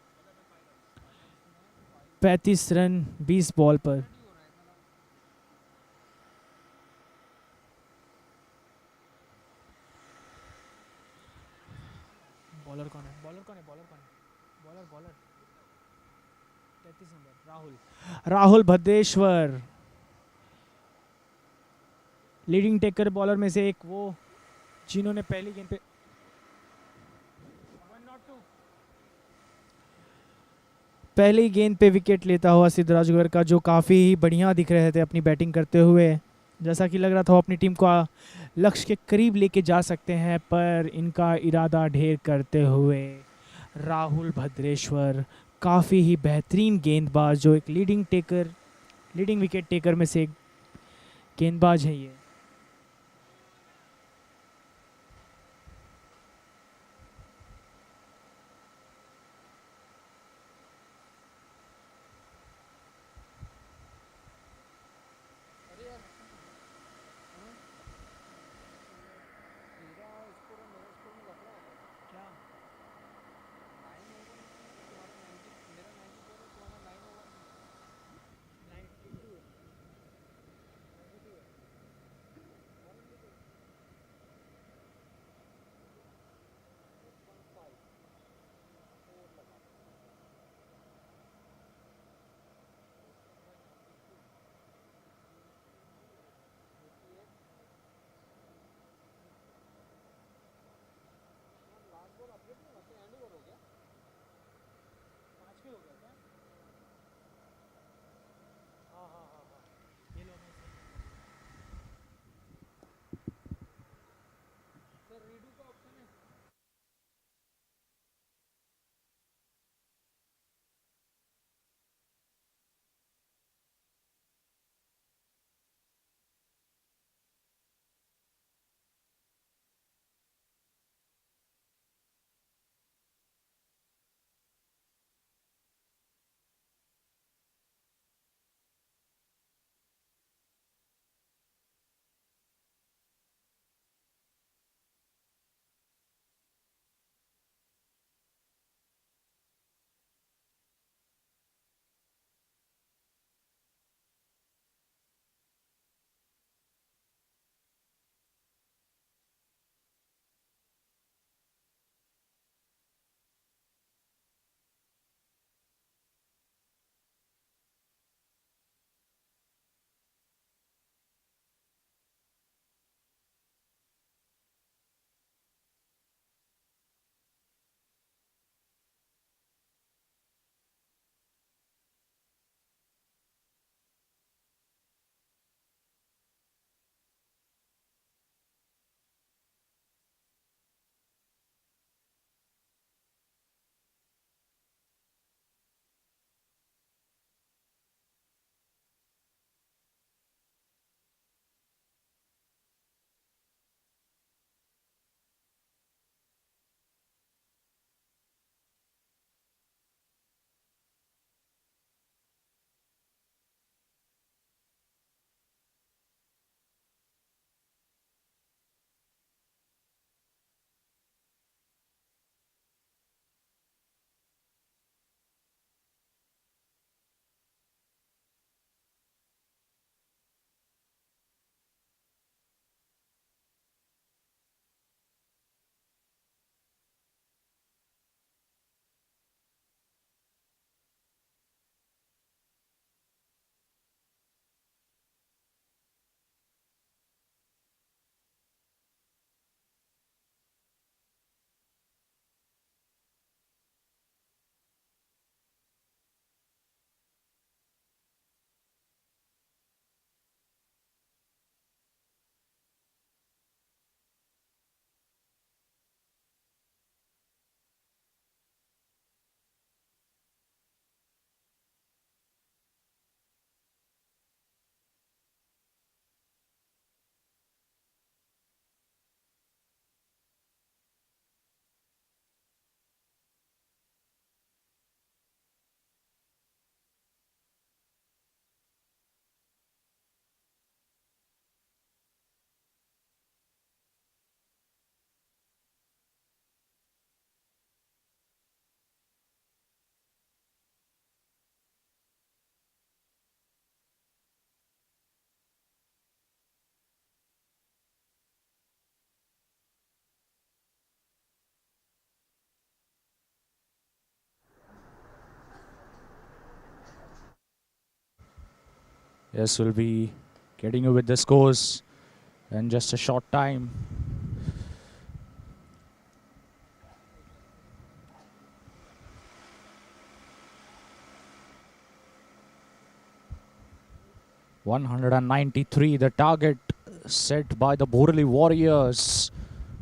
35 रन 20 बॉल पर। बॉलर कौन है? बॉलर कौन है? बॉलर कौन है? Bowler 33 number Rahul Bhadreshwar, leading taker bowler में से एक, वो जिन्होंने पहली गेंद पे विकेट लेता हुआ सिद्धराज गोवेकर का, जो काफ़ी बढ़िया दिख रहे थे अपनी बैटिंग करते हुए। जैसा कि लग रहा था वो अपनी टीम को लक्ष्य के करीब लेके जा सकते हैं, पर इनका इरादा ढेर करते हुए राहुल भद्रेश्वर, काफ़ी ही बेहतरीन गेंदबाज, जो एक leading taker leading wicket taker में से एक गेंदबाज है ये। Yes, we'll be getting you with the scores in just a short time. $193, the target set by the Borivali Warriors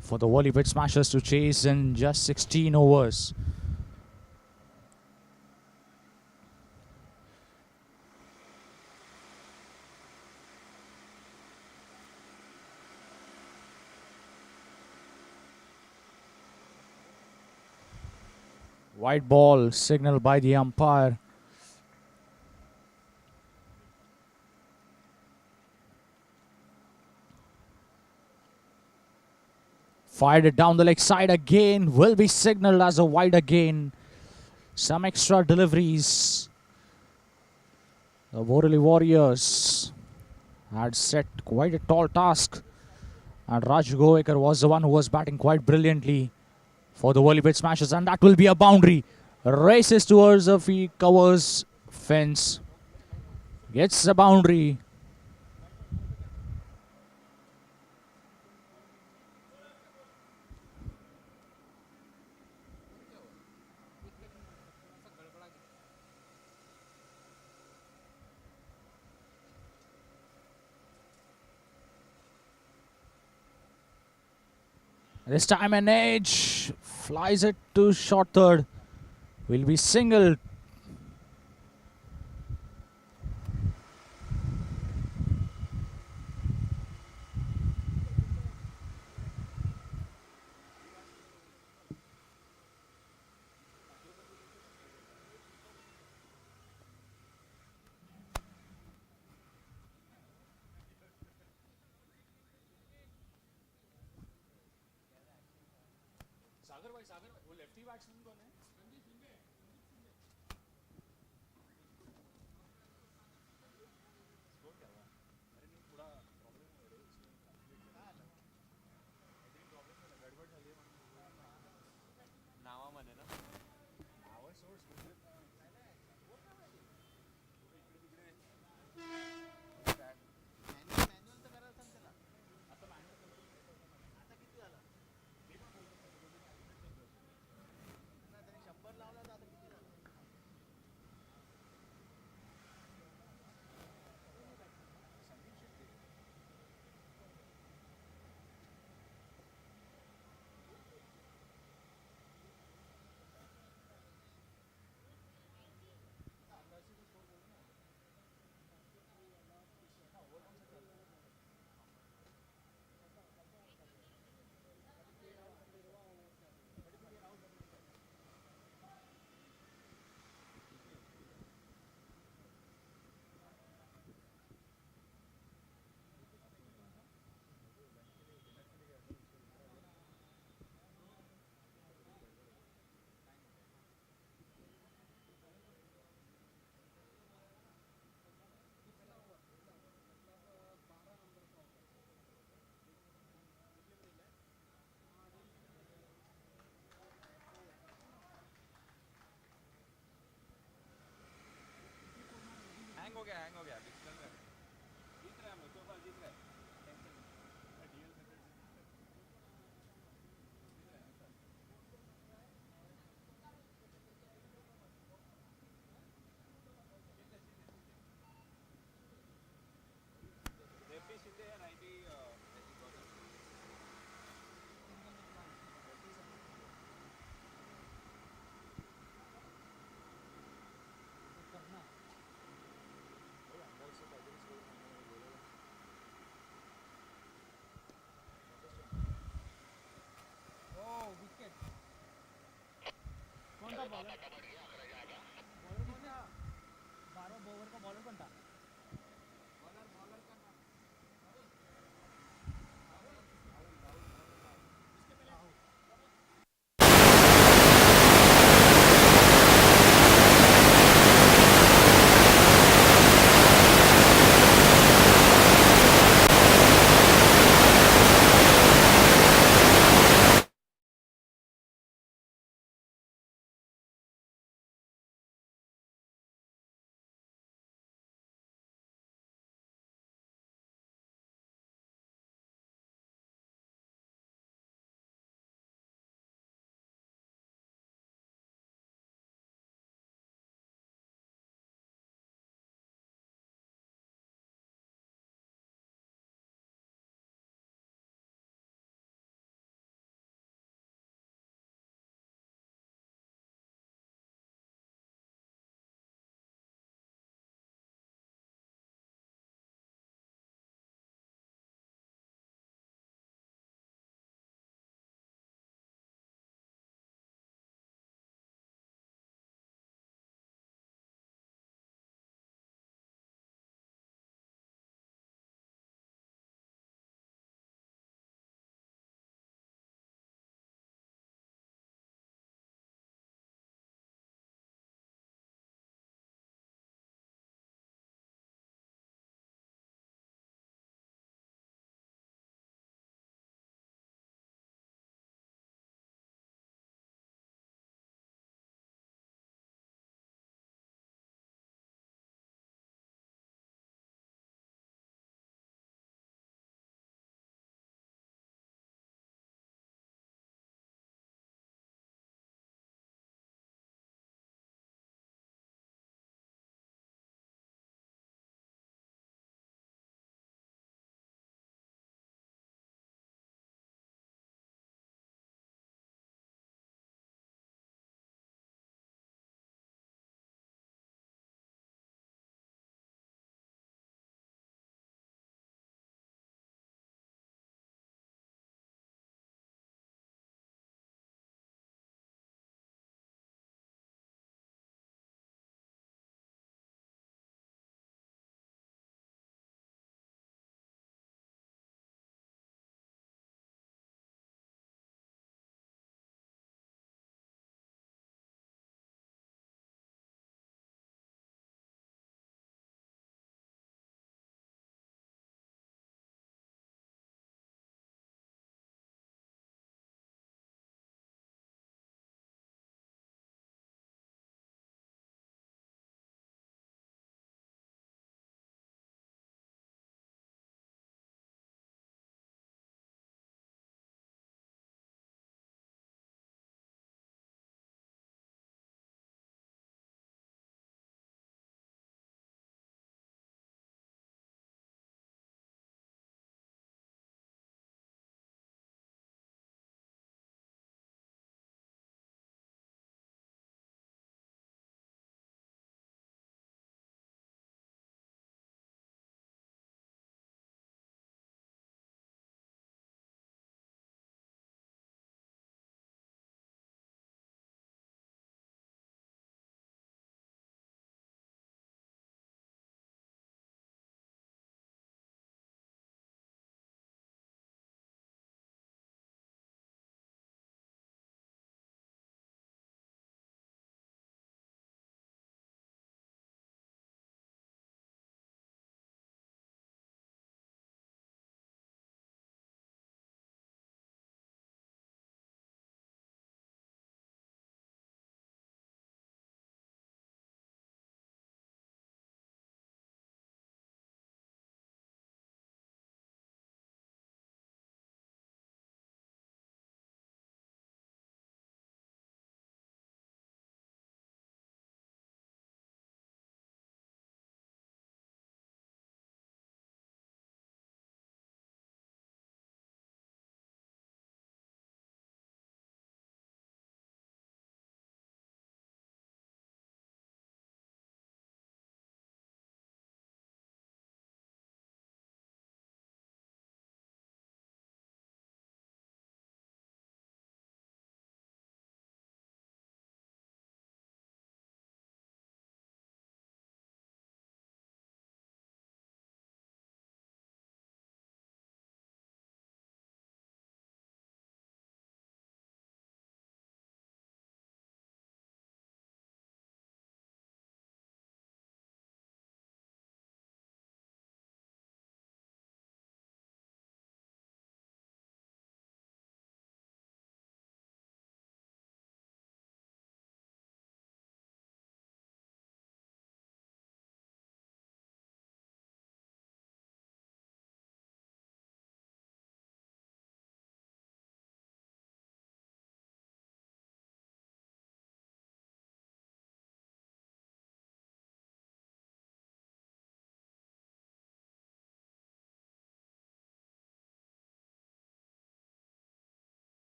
for the Worli Pit Smashers to chase in just 16 overs. White ball signaled by the umpire. Fired it down the leg side again. Will be signaled as a wide again. Some extra deliveries. The WORLI Warriors had set quite a tall task. And Raj Govekar was the one who was batting quite brilliantly for the WORLI pitch smashes. And that will be a boundary. Races towards the field, covers fence. Gets the boundary. This time an edge. Flies it to short third. Will be single.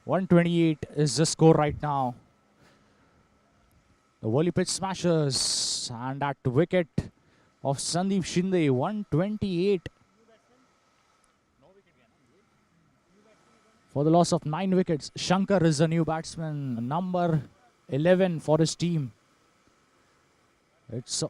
128 is the score right now. The WORLI pitch smashers, and at wicket of Sandeep Shinde, 128. For the loss of 9 wickets, Shankar is the new batsman, number 11 for his team. It's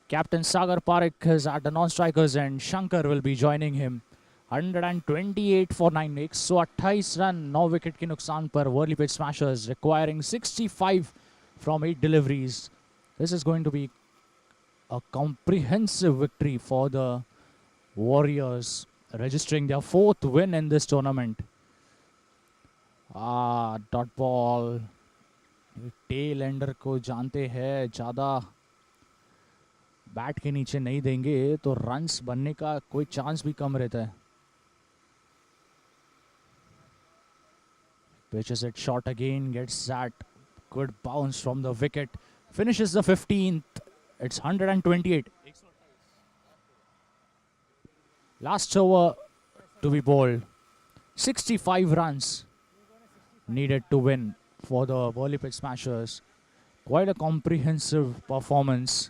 Captain Sagar Parekh is at the non-strikers and Shankar will be joining him. 128 for 9 makes. So 28 run, 9 wicket के नुकसान पर WORLI pitch smashers requiring 65 from 8 deliveries. This is going to be a comprehensive victory for the Warriors, registering their 4th win in this tournament. Dot ball. Tail ender को जानते हैं, ज़्यादा bat के नीचे नहीं देंगे तो रन्स बनने का कोई चांस भी कम रहता है. Pitches it short again, gets that good bounce from the wicket, finishes the 15th. It's 128. Last over to be bowled. 65 runs needed to win for the WORLI pitch smashers. Quite a comprehensive performance.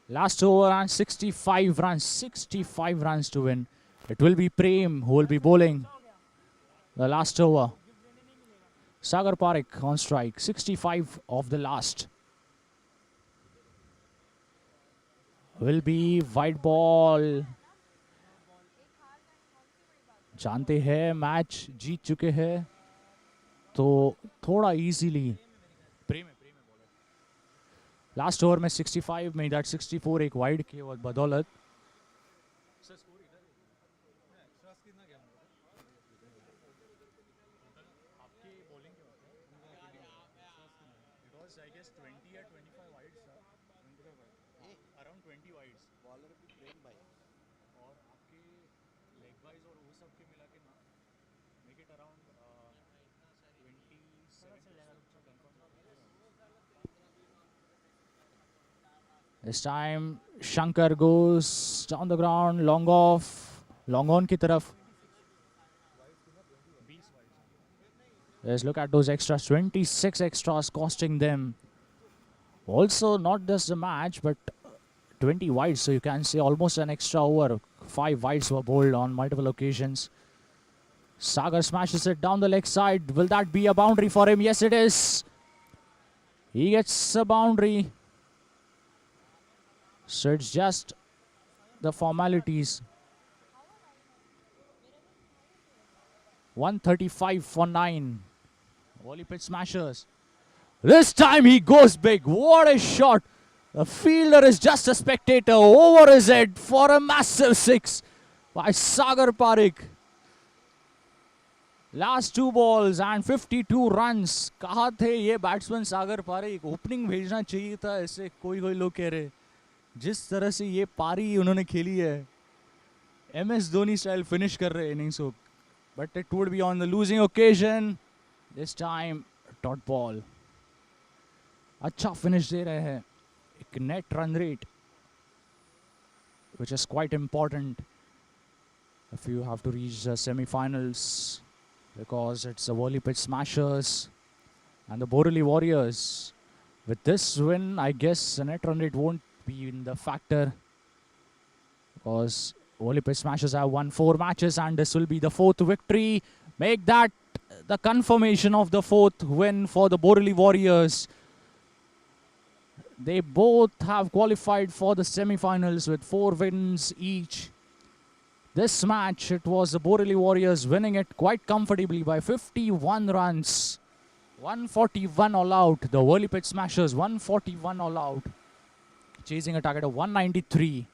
Last over and 65 runs. 65 runs to win. It will be Prem who will be bowling the last over. Sagar Parekh on strike. 65 of the last. Will be wide ball. जानते हैं match जीत चुके हैं तो थोड़ा easily last over में 65 में that 64 एक wide के बदौलत This time Shankar goes down the ground, long off, long on की तरफ. Let's look at those extras. 26 extras costing them. Also not just the match but 20 wides, so you can say almost an extra over. 5 wides were bowled on multiple occasions. Sagar smashes it down the leg side. Will that be a boundary for him? Yes, it is. He gets a boundary. So it's just the formalities. 135 for 9. WORLI pitch smashers. This time he goes big. What a shot. The fielder is just a spectator. Over his head for a massive 6 by Sagar Parekh. Last 2 balls and 52 runs. कहा थे ये batsman सागर Parekh opening भेजना चाहिए था, ऐसे कोई लोग कह रहे. जिस तरह से ये पारी उन्होंने खेली है, MS धोनी स्टाइल फिनिश कर रहे इनिंग्स को, but it would be on the losing occasion. This time dot ball. अच्छा फिनिश दे रहे हैं. एक net run rate which is quite important if you have to reach the semi-finals, because it's the WORLI pitch smashers and the Borivali Warriors. With this win, I guess the net run rate won't be in the factor, because WORLI pitch smashers have won 4 matches and this will be the 4th victory. Make that the confirmation of the 4th win for the Borivali Warriors. They both have qualified for the semi-finals with 4 wins each. This match, it was the Borivali Warriors winning it quite comfortably by 51 runs. 141 all out. The WORLI pitch smashers 141 all out, chasing a target of 193.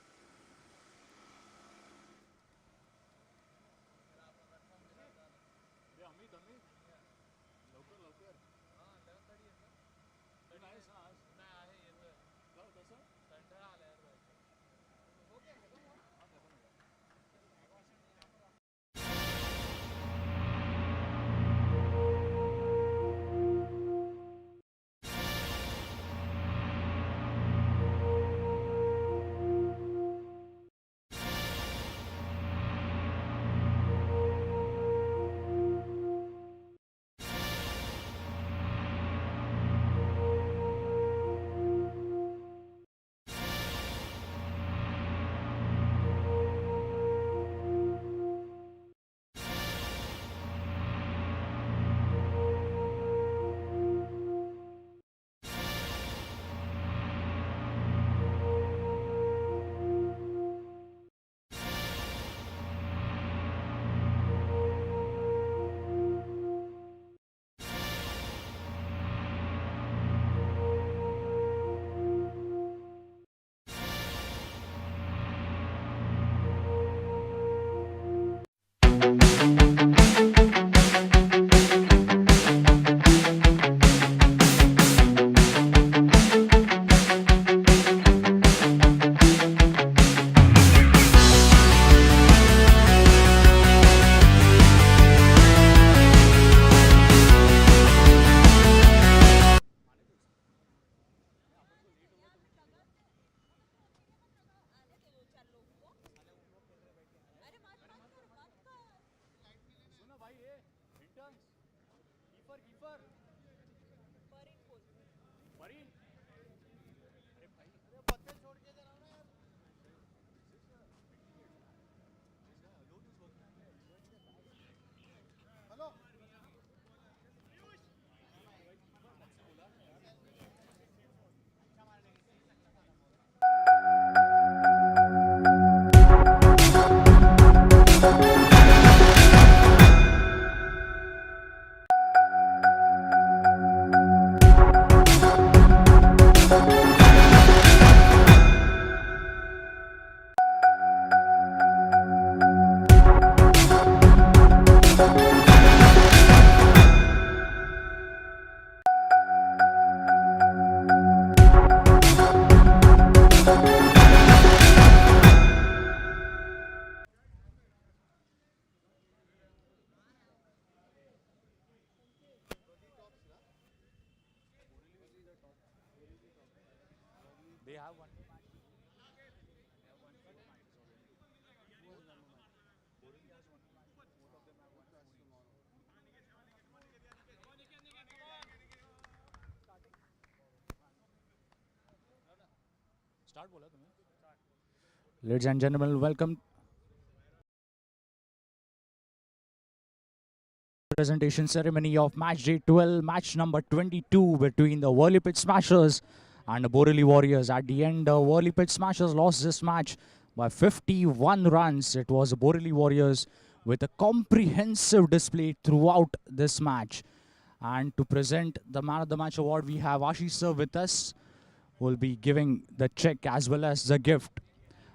Ladies and gentlemen, welcome presentation ceremony of match day 12, match number 22 between the WORLI Pitch Smashers and the Borivali Warriors. At the end, WORLI Pitch Smashers lost this match by 51 runs. It was the Borivali Warriors with a comprehensive display throughout this match. And to present the Man of the Match award, we have Ashish sir with us, who will be giving the check as well as the gift.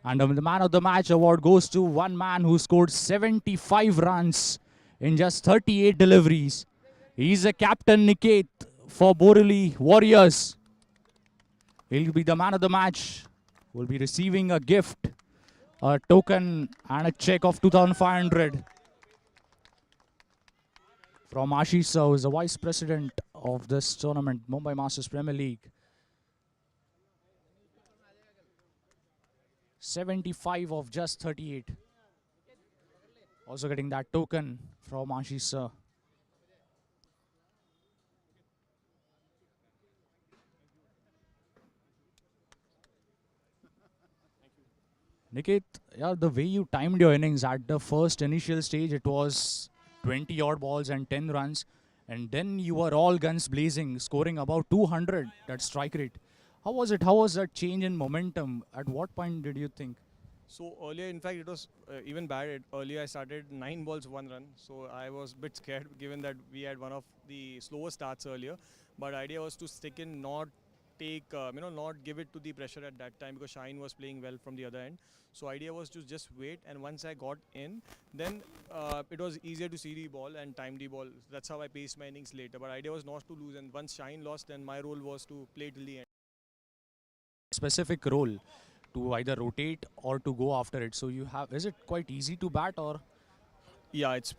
And the Man of the Match award goes to one man who scored 75 runs in just 38 deliveries. He's the captain Niket for Borivali Warriors. He'll be the Man of the Match. Will be receiving a gift, a token and a check of 2,500 from Ashish sir, who is the Vice President of this tournament, Mumbai Masters Premier League. 75 of just 38. Also getting that token from Ashish sir. Niket, yeah, the way you timed your innings at the first initial stage, it was 20 odd balls and 10 runs. And then you were all guns blazing, scoring about 200, that strike rate. How was it? How was that change in momentum? At what point did you think? So earlier, in fact, it was even bad. Earlier, I started 9 balls, 1 run. So I was a bit scared given that we had one of the slower starts earlier. But idea was to stick in, not take, not give it to the pressure at that time because Shine was playing well from the other end. So idea was to just wait. And once I got in, then it was easier to see the ball and time the ball. That's how I paced my innings later. But idea was not to lose. And once Shine lost, then my role was to play till the end. Specific role to either rotate or to go after it. So you have, is it quite easy to bat or? Yeah, it's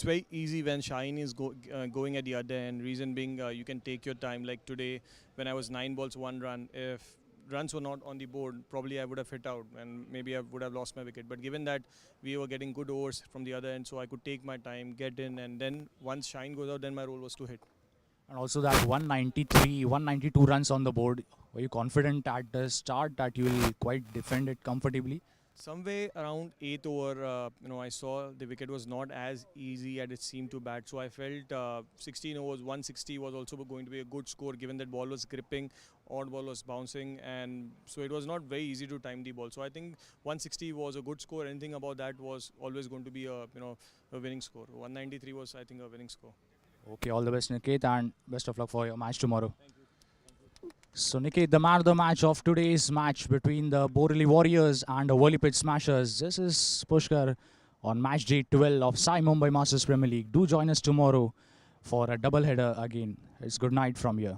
very easy when Shine is going at the other end. Reason being, you can take your time. Like today, when I was 9 balls, 1 run, if runs were not on the board, probably I would have hit out and maybe I would have lost my wicket. But given that we were getting good overs from the other end, so I could take my time, get in, and then once Shine goes out, then my role was to hit. And also that 193, 192 runs on the board. Were you confident at the start that you will quite defend it comfortably? Somewhere around 8th over, I saw the wicket was not as easy as it seemed to bat. So I felt 16 overs, 160 was also going to be a good score given that ball was gripping, odd ball was bouncing, and so it was not very easy to time the ball. So I think 160 was a good score. Anything about that was always going to be a winning score. 193 was, I think, a winning score. Okay, all the best, Niket, and best of luck for your match tomorrow. So, Niket, the man of the match of today's match between the Borivali Warriors and the WORLI Pitch Smashers. This is Pushkar on match day 12 of Sai Mumbai Masters Premier League. Do join us tomorrow for a double header again. It's good night from here.